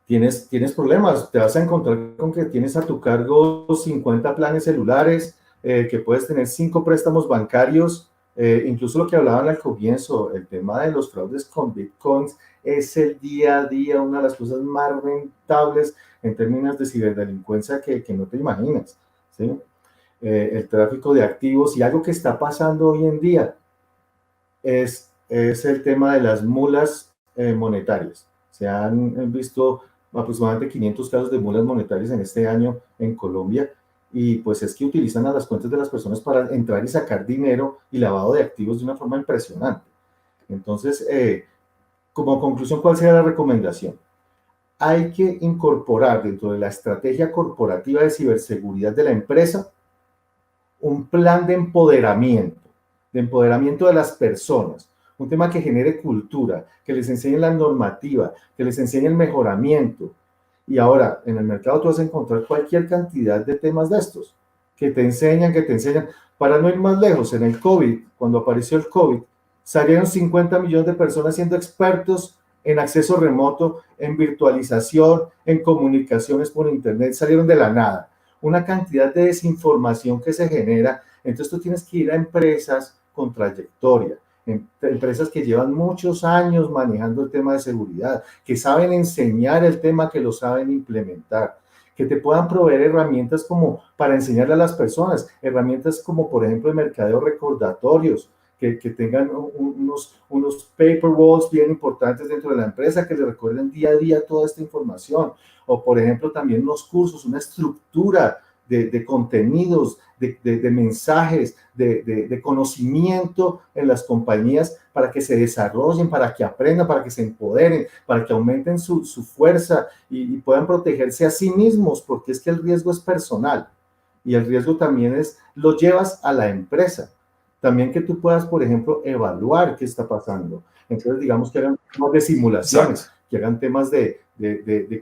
tienes problemas. Te vas a encontrar con que tienes a tu cargo 50 planes celulares, que puedes tener 5 préstamos bancarios, incluso lo que hablaban al comienzo, el tema de los fraudes con bitcoins es el día a día una de las cosas más rentables en términos de ciberdelincuencia que no te imaginas, ¿sí? El tráfico de activos, y algo que está pasando hoy en día es el tema de las mulas monetarias. Se han visto aproximadamente 500 casos de mulas monetarias en este año en Colombia, y pues es que utilizan a las cuentas de las personas para entrar y sacar dinero y lavado de activos de una forma impresionante. Entonces, como conclusión, ¿cuál sería la recomendación? Hay que incorporar dentro de la estrategia corporativa de ciberseguridad de la empresa un plan de empoderamiento de las personas, un tema que genere cultura, que les enseñe la normativa, que les enseñe el mejoramiento. Y ahora, en el mercado tú vas a encontrar cualquier cantidad de temas de estos, que te enseñan. Para no ir más lejos, en el COVID, cuando apareció el COVID, salieron 50 millones de personas siendo expertos en acceso remoto, en virtualización, en comunicaciones por internet, salieron de la nada. Una cantidad de desinformación que se genera. Entonces tú tienes que ir a empresas con trayectoria, empresas que llevan muchos años manejando el tema de seguridad, que saben enseñar el tema, que lo saben implementar, que te puedan proveer herramientas como para enseñarle a las personas, herramientas como por ejemplo de mercadeo recordatorios, que tengan unos paper walls bien importantes dentro de la empresa, que le recuerden día a día toda esta información, o por ejemplo también unos cursos, una estructura de contenidos, de mensajes, de conocimiento en las compañías para que se desarrollen, para que aprendan, para que se empoderen, para que aumenten su fuerza y puedan protegerse a sí mismos, porque es que el riesgo es personal y el riesgo también lo llevas a la empresa. También que tú puedas, por ejemplo, evaluar qué está pasando. Entonces, digamos que hagan temas de simulaciones, que hagan temas de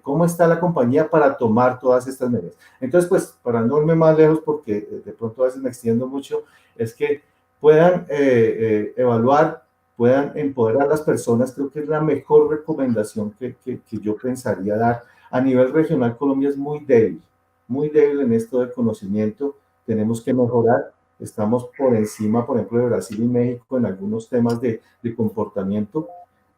cómo está la compañía para tomar todas estas medidas. Entonces, pues, para no irme más lejos, porque de pronto a veces me extiendo mucho, es que puedan evaluar, puedan empoderar a las personas. Creo que es la mejor recomendación que yo pensaría dar. A nivel regional, Colombia es muy débil en esto de conocimiento. Tenemos que mejorar. Estamos por encima, por ejemplo, de Brasil y México en algunos temas de comportamiento.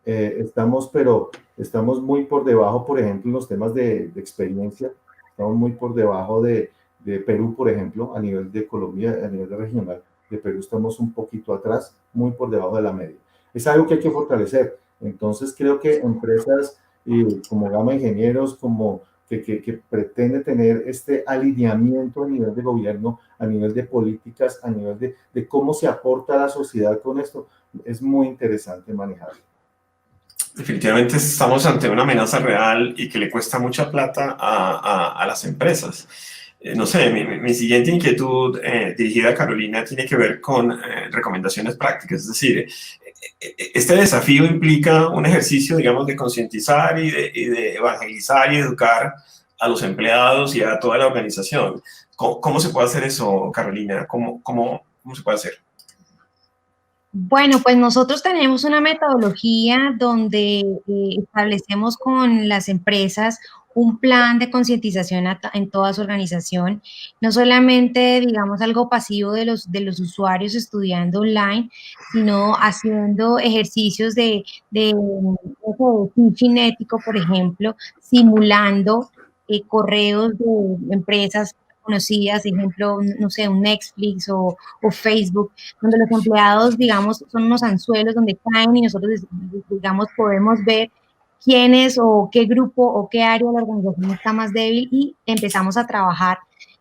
Pero estamos muy por debajo, por ejemplo, en los temas de experiencia. Estamos muy por debajo de Perú, por ejemplo, a nivel de Colombia, a nivel regional. De Perú estamos un poquito atrás, muy por debajo de la media. Es algo que hay que fortalecer. Entonces, creo que empresas como Gama Ingenieros, que pretende tener este alineamiento a nivel de gobierno, a nivel de políticas, a nivel de cómo se aporta a la sociedad con esto, es muy interesante manejarlo. Definitivamente estamos ante una amenaza real y que le cuesta mucha plata a las empresas. No sé, mi siguiente inquietud dirigida a Carolina tiene que ver con recomendaciones prácticas. Es decir, este desafío implica un ejercicio, digamos, de concientizar y de evangelizar y educar a los empleados y a toda la organización. ¿Cómo se puede hacer eso, Carolina? ¿Cómo se puede hacer? Bueno, pues nosotros tenemos una metodología donde establecemos con las empresas un plan de concientización en toda su organización, no solamente, digamos, algo pasivo de los usuarios estudiando online, sino haciendo ejercicios de phishing ético, por ejemplo, simulando correos de empresas conocidas, ejemplo, no sé, un Netflix o Facebook, donde los empleados, digamos, son unos anzuelos donde caen y nosotros, digamos, podemos ver quién es o qué grupo o qué área de la organización está más débil y empezamos a trabajar,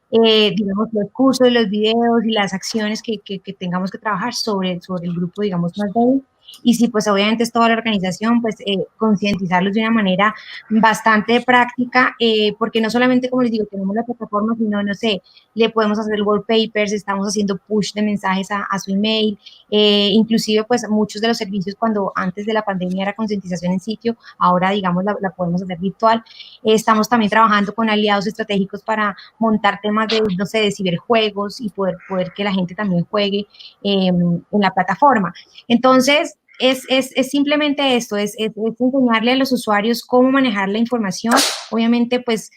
digamos, los cursos, los videos y las acciones que tengamos que trabajar sobre el grupo, digamos, más débil. y si pues obviamente es toda la organización, pues concientizarlos de una manera bastante práctica, porque no solamente, como les digo, tenemos la plataforma, sino, no sé, le podemos hacer wallpapers, estamos haciendo push de mensajes a su email, inclusive pues muchos de los servicios cuando antes de la pandemia era concientización en sitio, ahora digamos la podemos hacer virtual. Estamos también trabajando con aliados estratégicos para montar temas de, no sé, de ciberjuegos y poder que la gente también juegue en la plataforma. Entonces, es simplemente esto, es enseñarle a los usuarios cómo manejar la información. Obviamente, pues,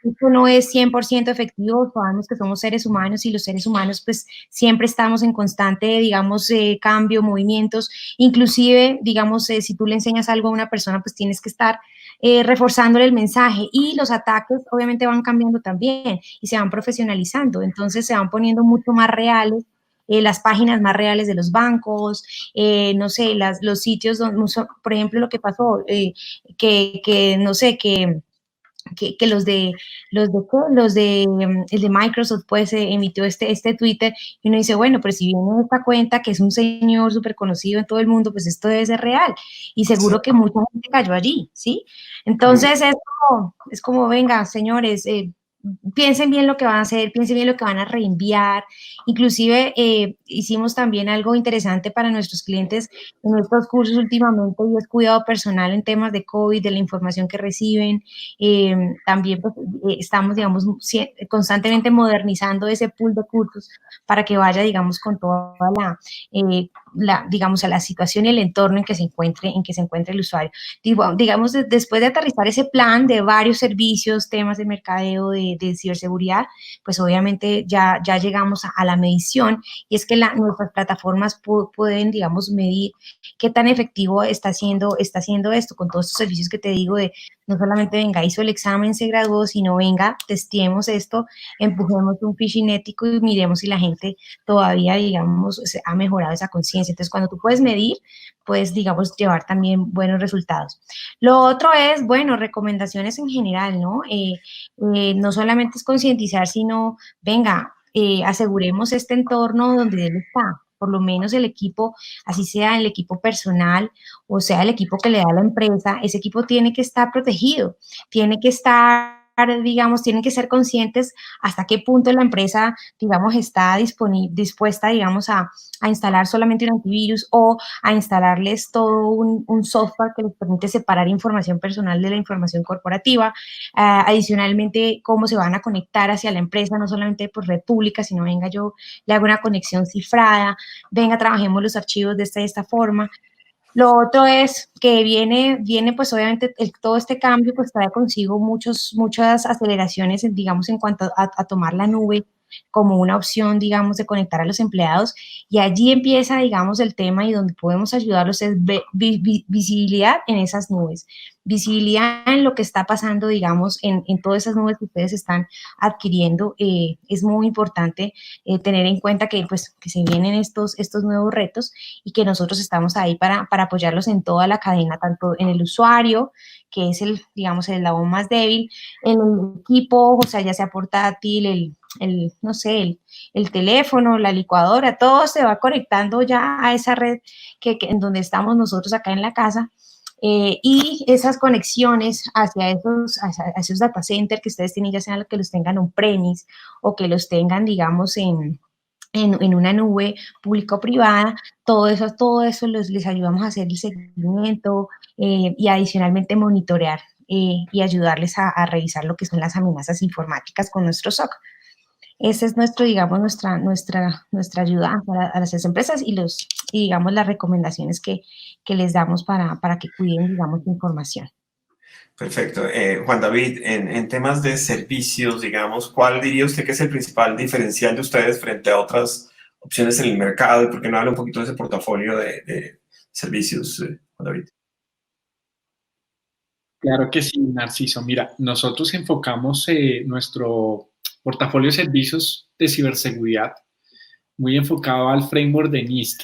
esto no es 100% efectivo, sabemos que somos seres humanos y los seres humanos pues siempre estamos en constante, digamos, cambio, movimientos, inclusive, digamos, si tú le enseñas algo a una persona, pues tienes que estar reforzándole el mensaje y los ataques obviamente van cambiando también y se van profesionalizando, entonces se van poniendo mucho más reales, las páginas más reales de los bancos, no sé, los sitios donde, por ejemplo, lo que pasó, no sé, que el de Microsoft pues emitió este Twitter y uno dice, bueno, pero si viene esta cuenta que es un señor súper conocido en todo el mundo, pues esto debe ser real y seguro que mucha gente cayó allí, ¿sí? Entonces es como venga, señores, piensen bien lo que van a hacer, piensen bien lo que van a reenviar. Inclusive hicimos también algo interesante para nuestros clientes en nuestros cursos últimamente y es cuidado personal en temas de COVID, de la información que reciben. También pues, estamos, digamos, constantemente modernizando ese pool de cursos para que vaya, digamos, con toda digamos, a la situación y el entorno en que se encuentre el usuario. Digamos, después de aterrizar ese plan de varios servicios, temas de mercadeo, de ciberseguridad, pues obviamente ya llegamos a la medición y es que nuestras plataformas pueden, digamos, medir qué tan efectivo está haciendo esto con todos estos servicios que te digo de no solamente venga, hizo el examen, se graduó, sino venga, testeemos esto, empujemos un phishing ético y miremos si la gente todavía, digamos, ha mejorado esa conciencia. Entonces, cuando tú puedes medir, puedes, digamos, llevar también buenos resultados. Lo otro es, bueno, recomendaciones en general, ¿no? No solamente es concientizar, sino, venga, aseguremos este entorno donde él está, por lo menos el equipo, así sea el equipo personal o sea el equipo que le da la empresa, ese equipo tiene que estar protegido, tiene que estar, digamos, tienen que ser conscientes hasta qué punto la empresa, digamos, está dispuesta, digamos, a instalar solamente un antivirus o a instalarles todo un software que les permite separar información personal de la información corporativa. Adicionalmente, cómo se van a conectar hacia la empresa, no solamente por red pública, sino venga, yo le hago una conexión cifrada, venga, trabajemos los archivos de esta forma. Lo otro es que viene pues obviamente todo este cambio pues trae consigo muchas aceleraciones, digamos, en cuanto a tomar la nube como una opción, digamos, de conectar a los empleados y allí empieza, digamos, el tema y donde podemos ayudarlos es visibilidad en esas nubes, visibilidad en lo que está pasando, digamos, en todas esas nubes que ustedes están adquiriendo. Es muy importante tener en cuenta que, pues, que se vienen estos nuevos retos y que nosotros estamos ahí para apoyarlos en toda la cadena, tanto en el usuario, que es digamos, el eslabón más débil, en el equipo, o sea, ya sea portátil, no sé, el teléfono, la licuadora, todo se va conectando ya a esa red en donde estamos nosotros acá en la casa. Y esas conexiones hacia esos data centers que ustedes tienen, ya sean que los tengan on-premise o que los tengan, digamos, en una nube pública o privada, todo eso les ayudamos a hacer el seguimiento y adicionalmente monitorear y ayudarles a revisar lo que son las amenazas informáticas con nuestro SOC. Ese es digamos, nuestra ayuda a las empresas y digamos, las recomendaciones que les damos para que cuiden, digamos, su información. Perfecto. Juan David, en temas de servicios, digamos, ¿cuál diría usted que es el principal diferencial de ustedes frente a otras opciones en el mercado? ¿Y por qué no habla un poquito de ese portafolio de servicios, Juan David? Claro que sí, Narciso. Mira, nosotros enfocamos nuestro portafolio de servicios de ciberseguridad muy enfocado al framework de NIST,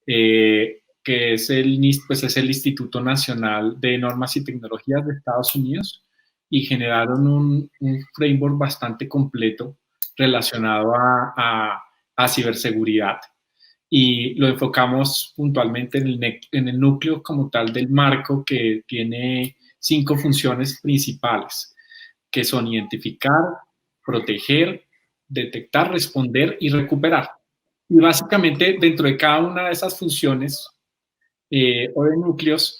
que es el NIST, pues es el Instituto Nacional de Normas y Tecnologías de Estados Unidos, y generaron un framework bastante completo relacionado a ciberseguridad. y lo enfocamos puntualmente en el núcleo como tal del marco, que tiene 5 funciones principales, que son identificar, proteger, detectar, responder y recuperar. Y básicamente dentro de cada una de esas funciones o de núcleos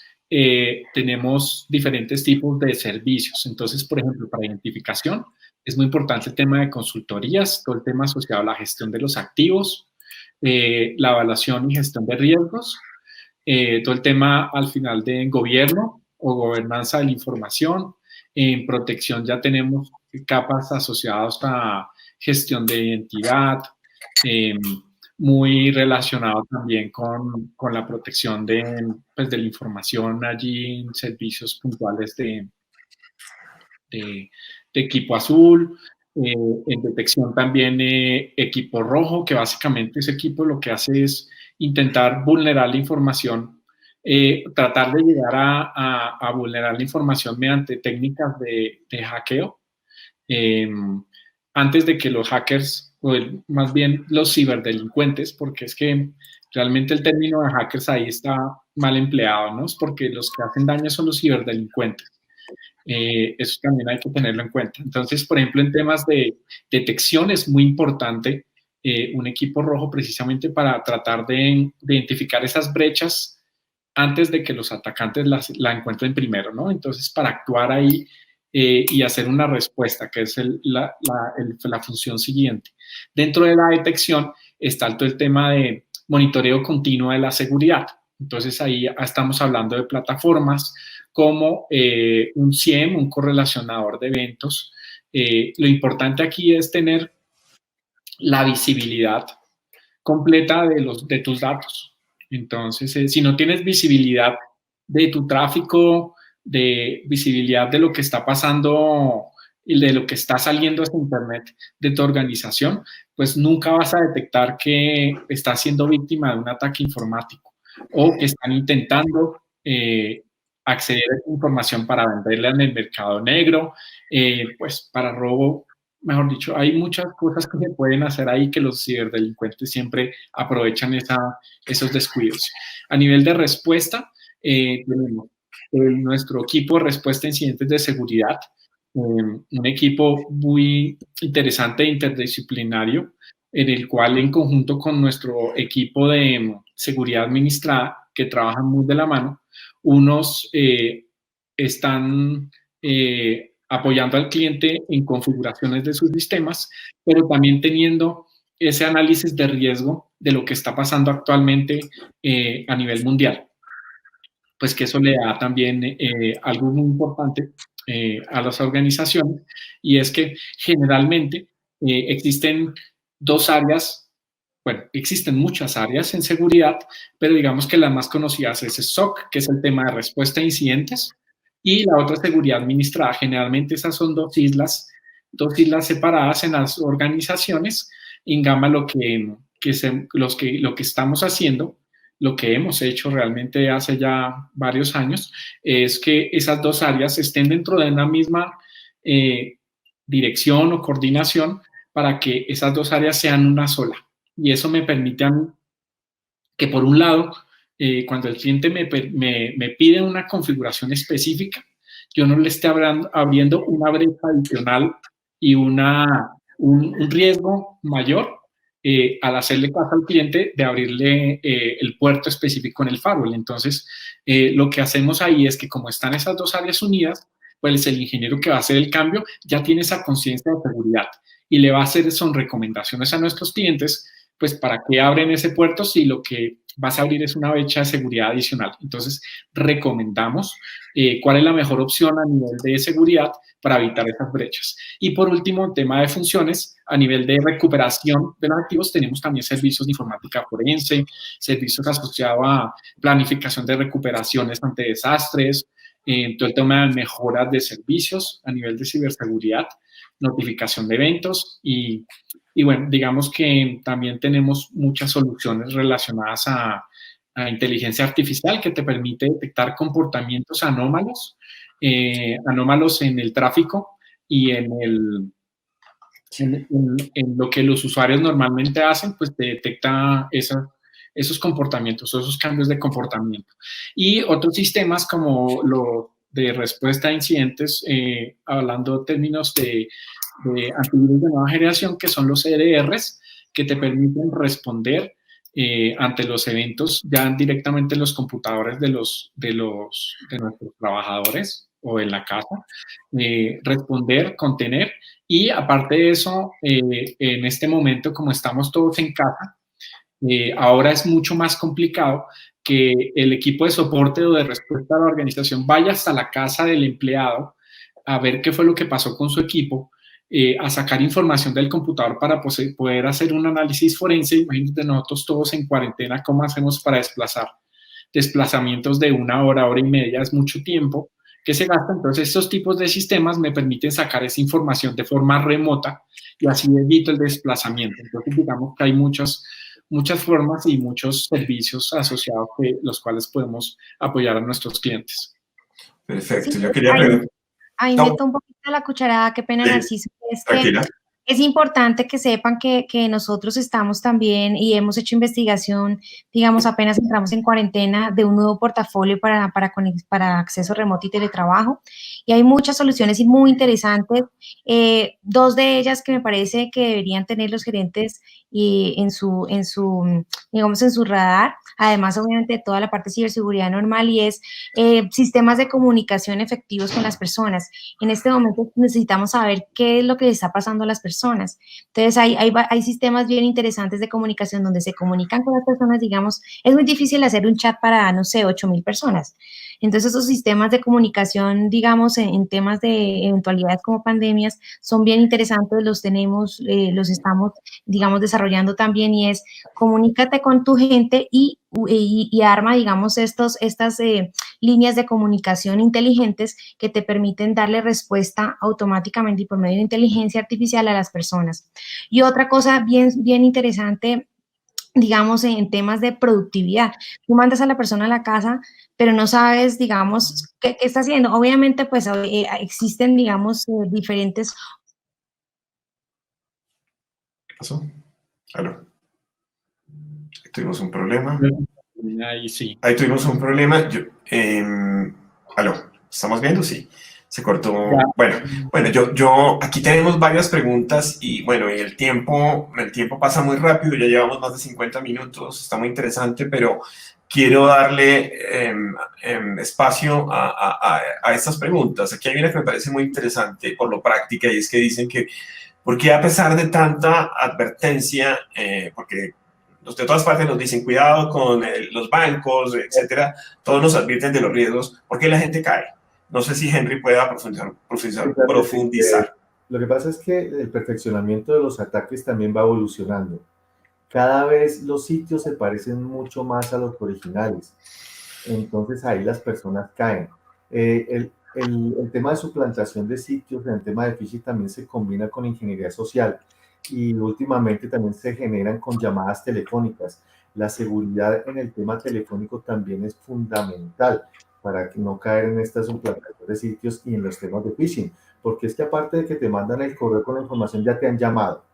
tenemos diferentes tipos de servicios. Entonces, por ejemplo, para identificación es muy importante el tema de consultorías, todo el tema asociado a la gestión de los activos, la evaluación y gestión de riesgos, todo el tema al final de gobierno o gobernanza de la información. En protección ya tenemos capas asociadas a gestión de identidad, muy relacionado también con la protección pues, de la información allí en servicios puntuales de equipo azul. En detección también equipo rojo, que básicamente ese equipo lo que hace es intentar vulnerar la información, tratar de llegar a vulnerar la información mediante técnicas de hackeo, antes de que los hackers, o más bien los ciberdelincuentes, porque es que realmente el término de hackers ahí está mal empleado, ¿no? Es porque los que hacen daño son los ciberdelincuentes. Eso también hay que tenerlo en cuenta. Entonces, por ejemplo, en temas de detección es muy importante un equipo rojo precisamente para tratar de identificar esas brechas antes de que los atacantes la encuentren primero, ¿no? Entonces, para actuar ahí y hacer una respuesta, que es la función siguiente. Dentro de la detección está todo el tema de monitoreo continuo de la seguridad. Entonces, ahí estamos hablando de plataformas como un CIEM, un correlacionador de eventos. Lo importante aquí es tener la visibilidad completa de tus datos. Entonces, si no tienes visibilidad de tu tráfico, de visibilidad de lo que está pasando y de lo que está saliendo hacia Internet de tu organización, pues nunca vas a detectar que estás siendo víctima de un ataque informático o que están intentando acceder a esa información para venderla en el mercado negro, pues para robo. Mejor dicho, hay muchas cosas que se pueden hacer ahí que los ciberdelincuentes siempre aprovechan esos descuidos. A nivel de respuesta, tenemos nuestro equipo de respuesta a incidentes de seguridad, un equipo muy interesante e interdisciplinario, en el cual en conjunto con nuestro equipo de seguridad administrada, que trabajan muy de la mano, unos están apoyando al cliente en configuraciones de sus sistemas, pero también teniendo ese análisis de riesgo de lo que está pasando actualmente a nivel mundial. Pues que eso le da también algo muy importante a las organizaciones, y es que generalmente existen 2 áreas, bueno, existen muchas áreas en seguridad, pero digamos que las más conocidas es SOC, que es el tema de respuesta a incidentes, y la otra seguridad administrada. Generalmente esas son 2 islas separadas en las organizaciones. En Gama lo que estamos haciendo, lo que hemos hecho realmente hace ya varios años, es que esas 2 áreas estén dentro de una misma dirección o coordinación para que esas 2 áreas sean una sola. Y eso me permite a mí que, por un lado, cuando el cliente me pide una configuración específica, yo no le esté abriendo una brecha adicional y un riesgo mayor al hacerle caso al cliente de abrirle el puerto específico en el firewall. Entonces, lo que hacemos ahí es que, como están esas 2 áreas unidas, pues el ingeniero que va a hacer el cambio ya tiene esa conciencia de seguridad y le va a hacer son recomendaciones a nuestros clientes, pues para que abren ese puerto si lo que vas a abrir es una brecha de seguridad adicional. Entonces, recomendamos cuál es la mejor opción a nivel de seguridad para evitar esas brechas. Y por último, el tema de funciones, a nivel de recuperación de los activos, tenemos también servicios de informática forense, servicios asociados a planificación de recuperaciones ante desastres, todo el tema de mejoras de servicios a nivel de ciberseguridad, notificación de eventos y bueno, digamos que también tenemos muchas soluciones relacionadas a inteligencia artificial que te permite detectar comportamientos anómalos en el tráfico y en lo que los usuarios normalmente hacen, pues te detecta esos comportamientos, esos cambios de comportamiento. Y otros sistemas como lo de respuesta a incidentes, hablando de términos de antivirus de nueva generación, que son los EDRs, que te permiten responder ante los eventos ya directamente en los computadores de nuestros trabajadores o en la casa, responder, contener, y aparte de eso, en este momento, como estamos todos en casa, ahora es mucho más complicado que el equipo de soporte o de respuesta a la organización vaya hasta la casa del empleado a ver qué fue lo que pasó con su equipo, a sacar información del computador para poder hacer un análisis forense. Imagínate nosotros todos en cuarentena, ¿cómo hacemos para desplazamientos de 1 hora, hora y media? Es mucho tiempo que se gasta. Entonces, estos tipos de sistemas me permiten sacar esa información de forma remota y así evito el desplazamiento. Entonces, digamos que hay muchas formas y muchos servicios asociados los cuales podemos apoyar a nuestros clientes. Perfecto. Sí, Yo quería preguntar. ahí No. meto un poquito la cucharada, qué pena, Sí, Narciso, es que tranquila. es importante que sepan que nosotros estamos también y hemos hecho investigación, digamos, apenas entramos en cuarentena, de un nuevo portafolio para acceso remoto y teletrabajo. Y hay muchas soluciones muy interesantes. 2 de ellas que me parece que deberían tener los gerentes digamos, en su radar, además, obviamente, de toda la parte de ciberseguridad normal, y es sistemas de comunicación efectivos con las personas. En este momento necesitamos saber qué es lo que le está pasando a las personas. Entonces, hay sistemas bien interesantes de comunicación donde se comunican con las personas, digamos, es muy difícil hacer un chat para, no sé, 8,000 personas. Entonces, esos sistemas de comunicación, digamos, en temas de eventualidades como pandemias, son bien interesantes, los tenemos, los estamos, digamos, desarrollando también, y es comunícate con tu gente y arma, digamos, estas líneas de comunicación inteligentes que te permiten darle respuesta automáticamente y por medio de inteligencia artificial a las personas. Y otra cosa bien interesante, digamos, en temas de productividad. Tú mandas a la persona a la casa, pero no sabes, digamos, qué está haciendo. Obviamente, pues, existen, digamos, diferentes... ¿Qué pasó? Aló. Tuvimos un problema. Ahí sí. Ahí tuvimos un problema. Aló, ¿estamos viendo? Sí. Se cortó. Bueno, yo aquí tenemos varias preguntas y bueno, y el tiempo pasa muy rápido, ya llevamos más de 50 minutos, está muy interesante, pero quiero darle espacio a estas preguntas. Aquí hay una que me parece muy interesante por lo práctica, y es que dicen que, ¿por qué a pesar de tanta advertencia, porque de todas partes nos dicen cuidado con los bancos, etcétera, todos nos advierten de los riesgos, ¿por qué la gente cae? No sé si Henry pueda profundizar. Lo que pasa es que el perfeccionamiento de los ataques también va evolucionando. Cada vez los sitios se parecen mucho más a los originales. Entonces ahí las personas caen. El tema de suplantación de sitios, en el tema de phishing, también se combina con ingeniería social, y últimamente también se generan con llamadas telefónicas. La seguridad en el tema telefónico también es fundamental para no caer en esta suplantación de sitios y en los temas de phishing, porque es que aparte de que te mandan el correo con la información, ya te han llamado.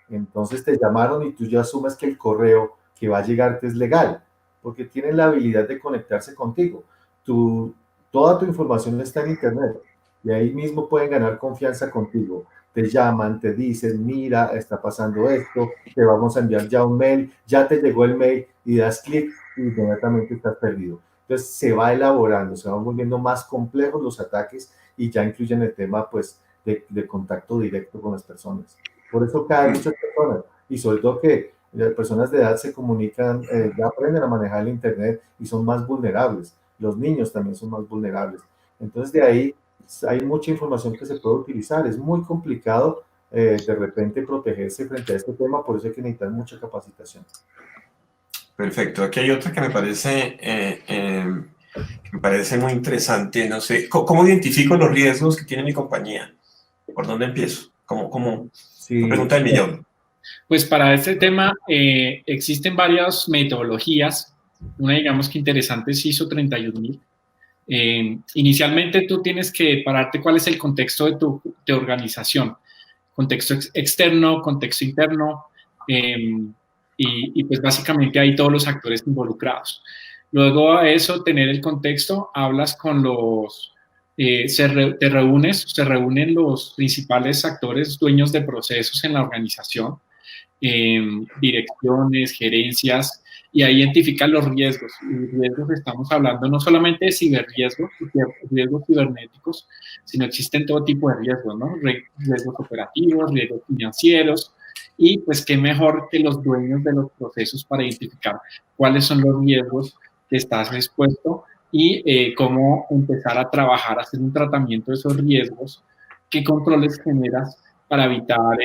Entonces te llamaron y tú ya asumes que el correo que va a llegarte es legal, porque tienen la habilidad de conectarse contigo. Toda tu información está en internet y ahí mismo pueden ganar confianza contigo. Te llaman, te dicen, mira, está pasando esto, te vamos a enviar ya un mail, ya te llegó el mail, y das clic y inmediatamente estás perdido. Entonces se va elaborando, se van volviendo más complejos los ataques, y ya incluyen el tema, pues, de contacto directo con las personas. Por eso caen muchas personas, y sobre todo que las personas de edad se comunican, ya aprenden a manejar el internet y son más vulnerables. Los niños también son más vulnerables. Entonces de ahí hay mucha información que se puede utilizar. Es muy complicado de repente protegerse frente a este tema, por eso hay que necesitar mucha capacitación. Perfecto. Aquí hay otra que me parece muy interesante. No sé, ¿cómo identifico los riesgos que tiene mi compañía? ¿Por dónde empiezo? Sí. La pregunta del millón. Pues para este tema existen varias metodologías. Una, digamos, que interesante es ISO 31000. Inicialmente tú tienes que pararte cuál es el contexto de tu organización. Contexto externo, contexto interno. y pues básicamente hay todos los actores involucrados. Luego a eso, tener el contexto, hablas con los, te reúnen los principales actores, dueños de procesos en la organización, direcciones, gerencias, y ahí identifican los riesgos. Y riesgos estamos hablando no solamente de ciberriesgos, riesgos cibernéticos, sino existen todo tipo de riesgos, ¿no? Riesgos operativos, riesgos financieros, y pues qué mejor que los dueños de los procesos para identificar cuáles son los riesgos que estás expuesto y cómo empezar a trabajar, hacer un tratamiento de esos riesgos, qué controles generas para evitar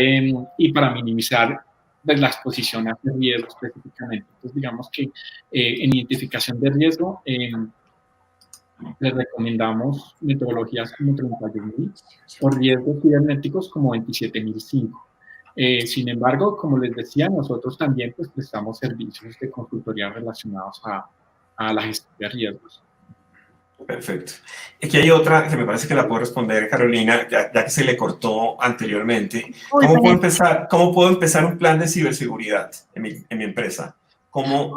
y para minimizar pues, la exposición a ese riesgo específicamente. Entonces, digamos que en identificación de riesgo les recomendamos metodologías como 31.000 o riesgos cibernéticos como 27.005. Sin embargo, como les decía, nosotros también pues, prestamos servicios de consultoría relacionados a la gestión de riesgos. Perfecto. Aquí hay otra que me parece que la puedo responder Carolina, ya que se le cortó anteriormente. ¿Cómo puedo empezar un plan de ciberseguridad en mi empresa? ¿Cómo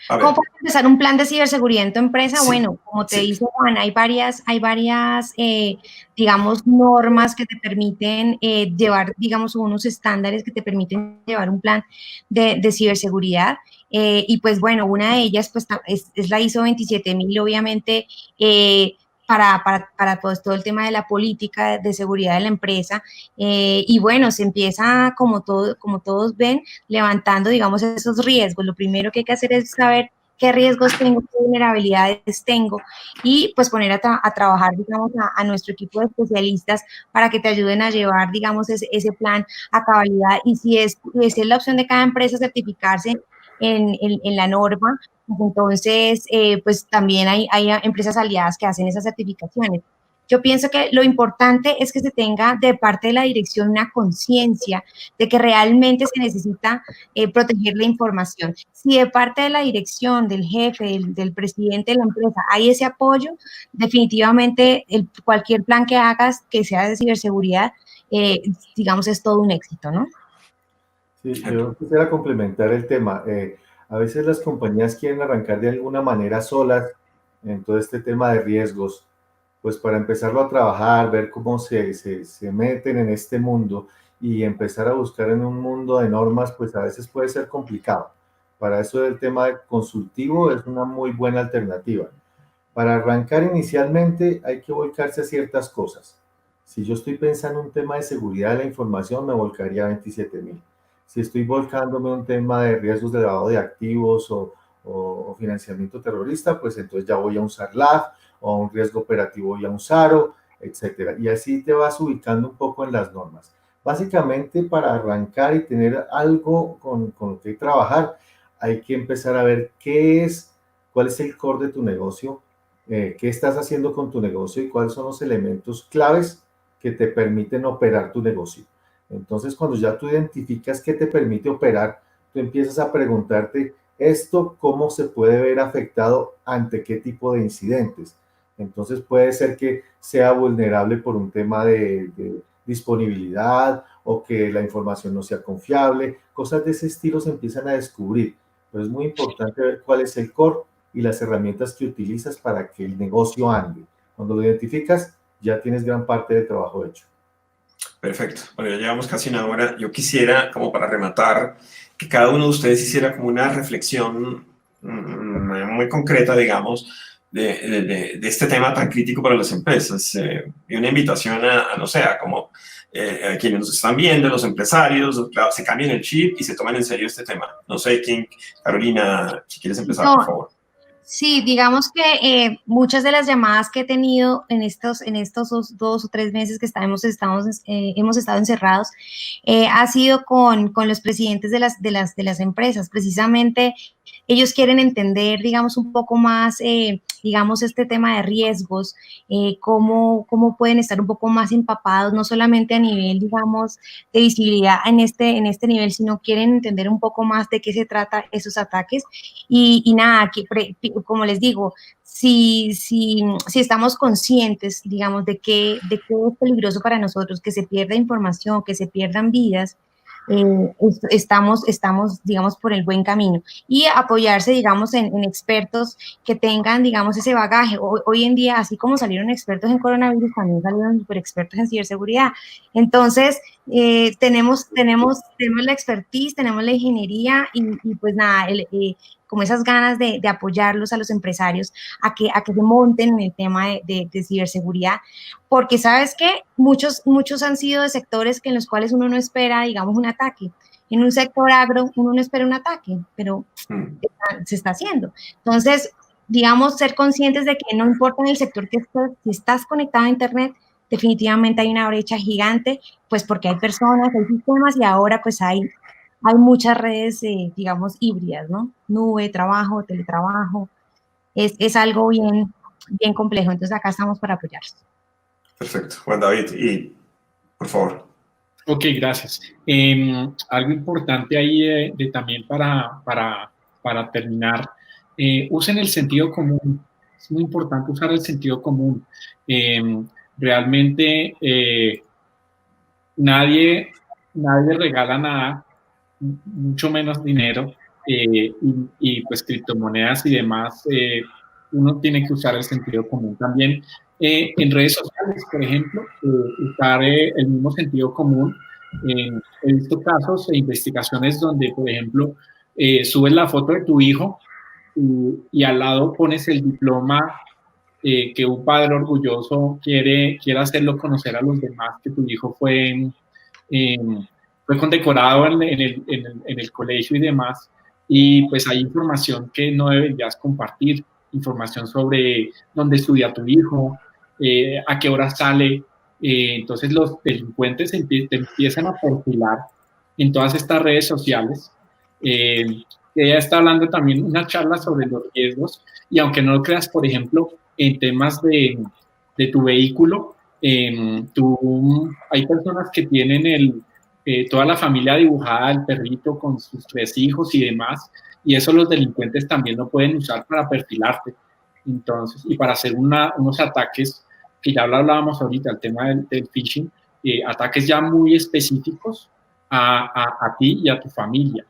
puedes empezar un plan de ciberseguridad en tu empresa? Sí, bueno, como te dice Juan, hay varias digamos, normas que te permiten llevar, digamos, unos estándares que te permiten llevar un plan de ciberseguridad. Y pues bueno, una de ellas pues es la ISO 27000, obviamente, para todo el tema de la política de seguridad de la empresa. Y bueno, se empieza, como todos ven, levantando, digamos, esos riesgos. Lo primero que hay que hacer es saber qué riesgos tengo, qué vulnerabilidades tengo, y pues poner a trabajar, digamos, a nuestro equipo de especialistas para que te ayuden a llevar, digamos, ese plan a cabalidad. Y si es la opción de cada empresa certificarse en la norma, entonces, pues también hay empresas aliadas que hacen esas certificaciones. Yo pienso que lo importante es que se tenga de parte de la dirección una conciencia de que realmente se necesita proteger la información. Si de parte de la dirección, del jefe, del presidente de la empresa hay ese apoyo, definitivamente cualquier plan que hagas que sea de ciberseguridad, digamos, es todo un éxito, ¿no? Sí, yo quisiera complementar el tema. A veces las compañías quieren arrancar de alguna manera solas en todo este tema de riesgos, pues para empezarlo a trabajar, ver cómo se meten en este mundo y empezar a buscar en un mundo de normas, pues a veces puede ser complicado. Para eso el tema consultivo es una muy buena alternativa. Para arrancar inicialmente hay que volcarse a ciertas cosas. Si yo estoy pensando en un tema de seguridad de la información, me volcaría a 27.000. Si estoy volcándome en un tema de riesgos de lavado de activos o financiamiento terrorista, pues entonces ya voy a un SARLAF, o a un riesgo operativo voy a un SARO, etcétera. Y así te vas ubicando un poco en las normas. Básicamente, para arrancar y tener algo con lo que trabajar, hay que empezar a ver cuál es el core de tu negocio, qué estás haciendo con tu negocio y cuáles son los elementos claves que te permiten operar tu negocio. Entonces, cuando ya tú identificas qué te permite operar, tú empiezas a preguntarte, ¿esto cómo se puede ver afectado ante qué tipo de incidentes? Entonces, puede ser que sea vulnerable por un tema de disponibilidad o que la información no sea confiable. Cosas de ese estilo se empiezan a descubrir. Pero es muy importante ver cuál es el core y las herramientas que utilizas para que el negocio ande. Cuando lo identificas, ya tienes gran parte del trabajo hecho. Perfecto. Bueno, ya llevamos casi una hora. Yo quisiera, como para rematar, que cada uno de ustedes hiciera como una reflexión muy concreta, digamos, de este tema tan crítico para las empresas. Y una invitación no sé, a quienes nos están viendo, los empresarios, claro, se cambien el chip y se tomen en serio este tema. No sé, Carolina, si quieres empezar, por favor. Sí, digamos que muchas de las llamadas que he tenido en estos 2 o 3 meses que hemos estado encerrados, ha sido con los presidentes de las empresas. Precisamente ellos quieren entender, digamos, un poco más, digamos, este tema de riesgos, cómo pueden estar un poco más empapados, no solamente a nivel, digamos, de visibilidad en este nivel, sino quieren entender un poco más de qué se trata esos ataques. Y nada, como les digo, si estamos conscientes, digamos, de que es peligroso para nosotros, que se pierda información, que se pierdan vidas, estamos, digamos, por el buen camino. Y apoyarse, digamos, en expertos que tengan, digamos, ese bagaje. Hoy en día, así como salieron expertos en coronavirus, también salieron super expertos en ciberseguridad. Entonces, tenemos la expertise, tenemos la ingeniería y pues nada, como esas ganas de apoyarlos a los empresarios a que se monten en el tema de ciberseguridad, porque sabes que muchos han sido de sectores en los cuales uno no espera, digamos, un ataque. En un sector agro uno no espera un ataque, pero se está haciendo. Entonces, digamos, ser conscientes de que no importa en el sector que estés, si estás conectado a internet, definitivamente hay una brecha gigante, pues porque hay personas, hay sistemas y ahora pues hay muchas redes, digamos, híbridas, ¿no? Nube, trabajo, teletrabajo, es algo bien complejo, entonces acá estamos para apoyarlos. Perfecto. Juan David, y por favor. Ok, gracias. Algo importante ahí también para terminar, usen el sentido común. Es muy importante usar el sentido común. Realmente nadie regala nada, mucho menos dinero, y pues criptomonedas y demás, uno tiene que usar el sentido común también. En redes sociales, por ejemplo, usar el mismo sentido común. He visto casos e investigaciones donde, por ejemplo, subes la foto de tu hijo y al lado pones el diploma que un padre orgulloso quiere hacerlo conocer a los demás, que tu hijo fue condecorado en el colegio y demás, y pues hay información que no deberías compartir, información sobre dónde estudia tu hijo, a qué hora sale. Entonces los delincuentes te empiezan a perfilar en todas estas redes sociales. Ella está hablando también una charla sobre los riesgos, y aunque no lo creas, por ejemplo, en temas de tu vehículo, hay personas que tienen toda la familia dibujada, el perrito con sus 3 hijos y demás, y eso los delincuentes también lo pueden usar para perfilarte. Entonces, y para hacer unos ataques, que ya lo hablábamos ahorita, el tema del phishing, ataques ya muy específicos a ti y a tu familia.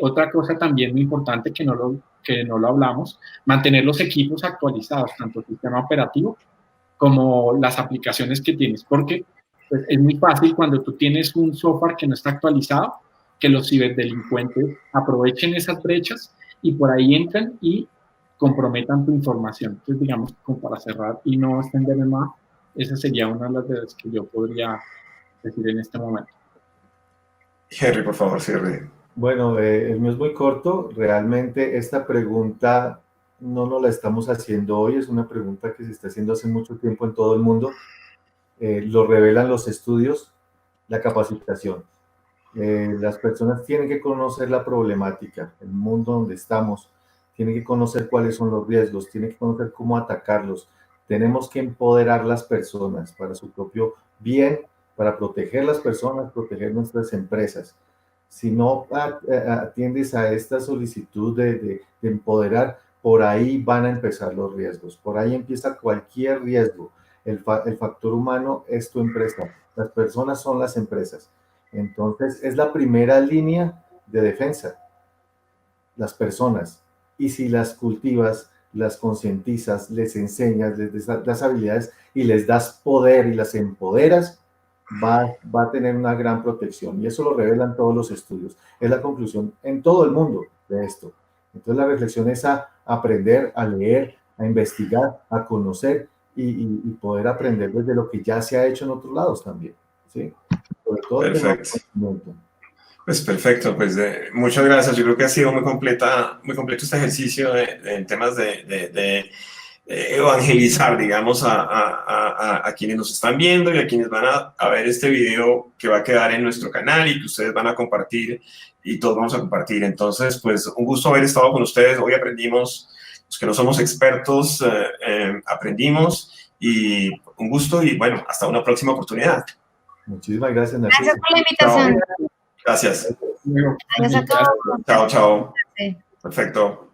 Otra cosa también muy importante que no lo hablamos, mantener los equipos actualizados, tanto el sistema operativo como las aplicaciones que tienes, porque pues, es muy fácil cuando tú tienes un software que no está actualizado, que los ciberdelincuentes aprovechen esas brechas y por ahí entran y comprometan tu información. Entonces, digamos, como para cerrar y no extenderme más, esa sería una de las cosas que yo podría decir en este momento. Henry, por favor, cierre. Bueno, el mío es muy corto. Realmente esta pregunta no nos la estamos haciendo hoy, es una pregunta que se está haciendo hace mucho tiempo en todo el mundo. Lo revelan los estudios, la capacitación. Las personas tienen que conocer la problemática, el mundo donde estamos, tienen que conocer cuáles son los riesgos, tienen que conocer cómo atacarlos. Tenemos que empoderar las personas para su propio bien, para proteger las personas, proteger nuestras empresas. Si no atiendes a esta solicitud de empoderar, por ahí van a empezar los riesgos, por ahí empieza cualquier riesgo. El factor humano es tu empresa, las personas son las empresas. Entonces, es la primera línea de defensa, las personas. Y si las cultivas, las concientizas, les enseñas, les das habilidades y les das poder y las empoderas, va a tener una gran protección. Y eso lo revelan todos los estudios. Es la conclusión en todo el mundo de esto. Entonces, la reflexión es a aprender, a leer, a investigar, a conocer y poder aprender desde lo que ya se ha hecho en otros lados también, ¿sí? Sobre todo perfecto. Pues perfecto, pues muchas gracias. Yo creo que ha sido muy completo este ejercicio en temas de evangelizar, digamos, a quienes nos están viendo y a quienes van a ver este video que va a quedar en nuestro canal y que ustedes van a compartir y todos vamos a compartir. Entonces, pues un gusto haber estado con ustedes. Hoy aprendimos, los que no somos expertos, aprendimos, y un gusto, y bueno, hasta una próxima oportunidad. Muchísimas gracias, Narciso. Gracias por la invitación. Chao. Gracias. Gracias a todos. Chao, chao. Perfecto.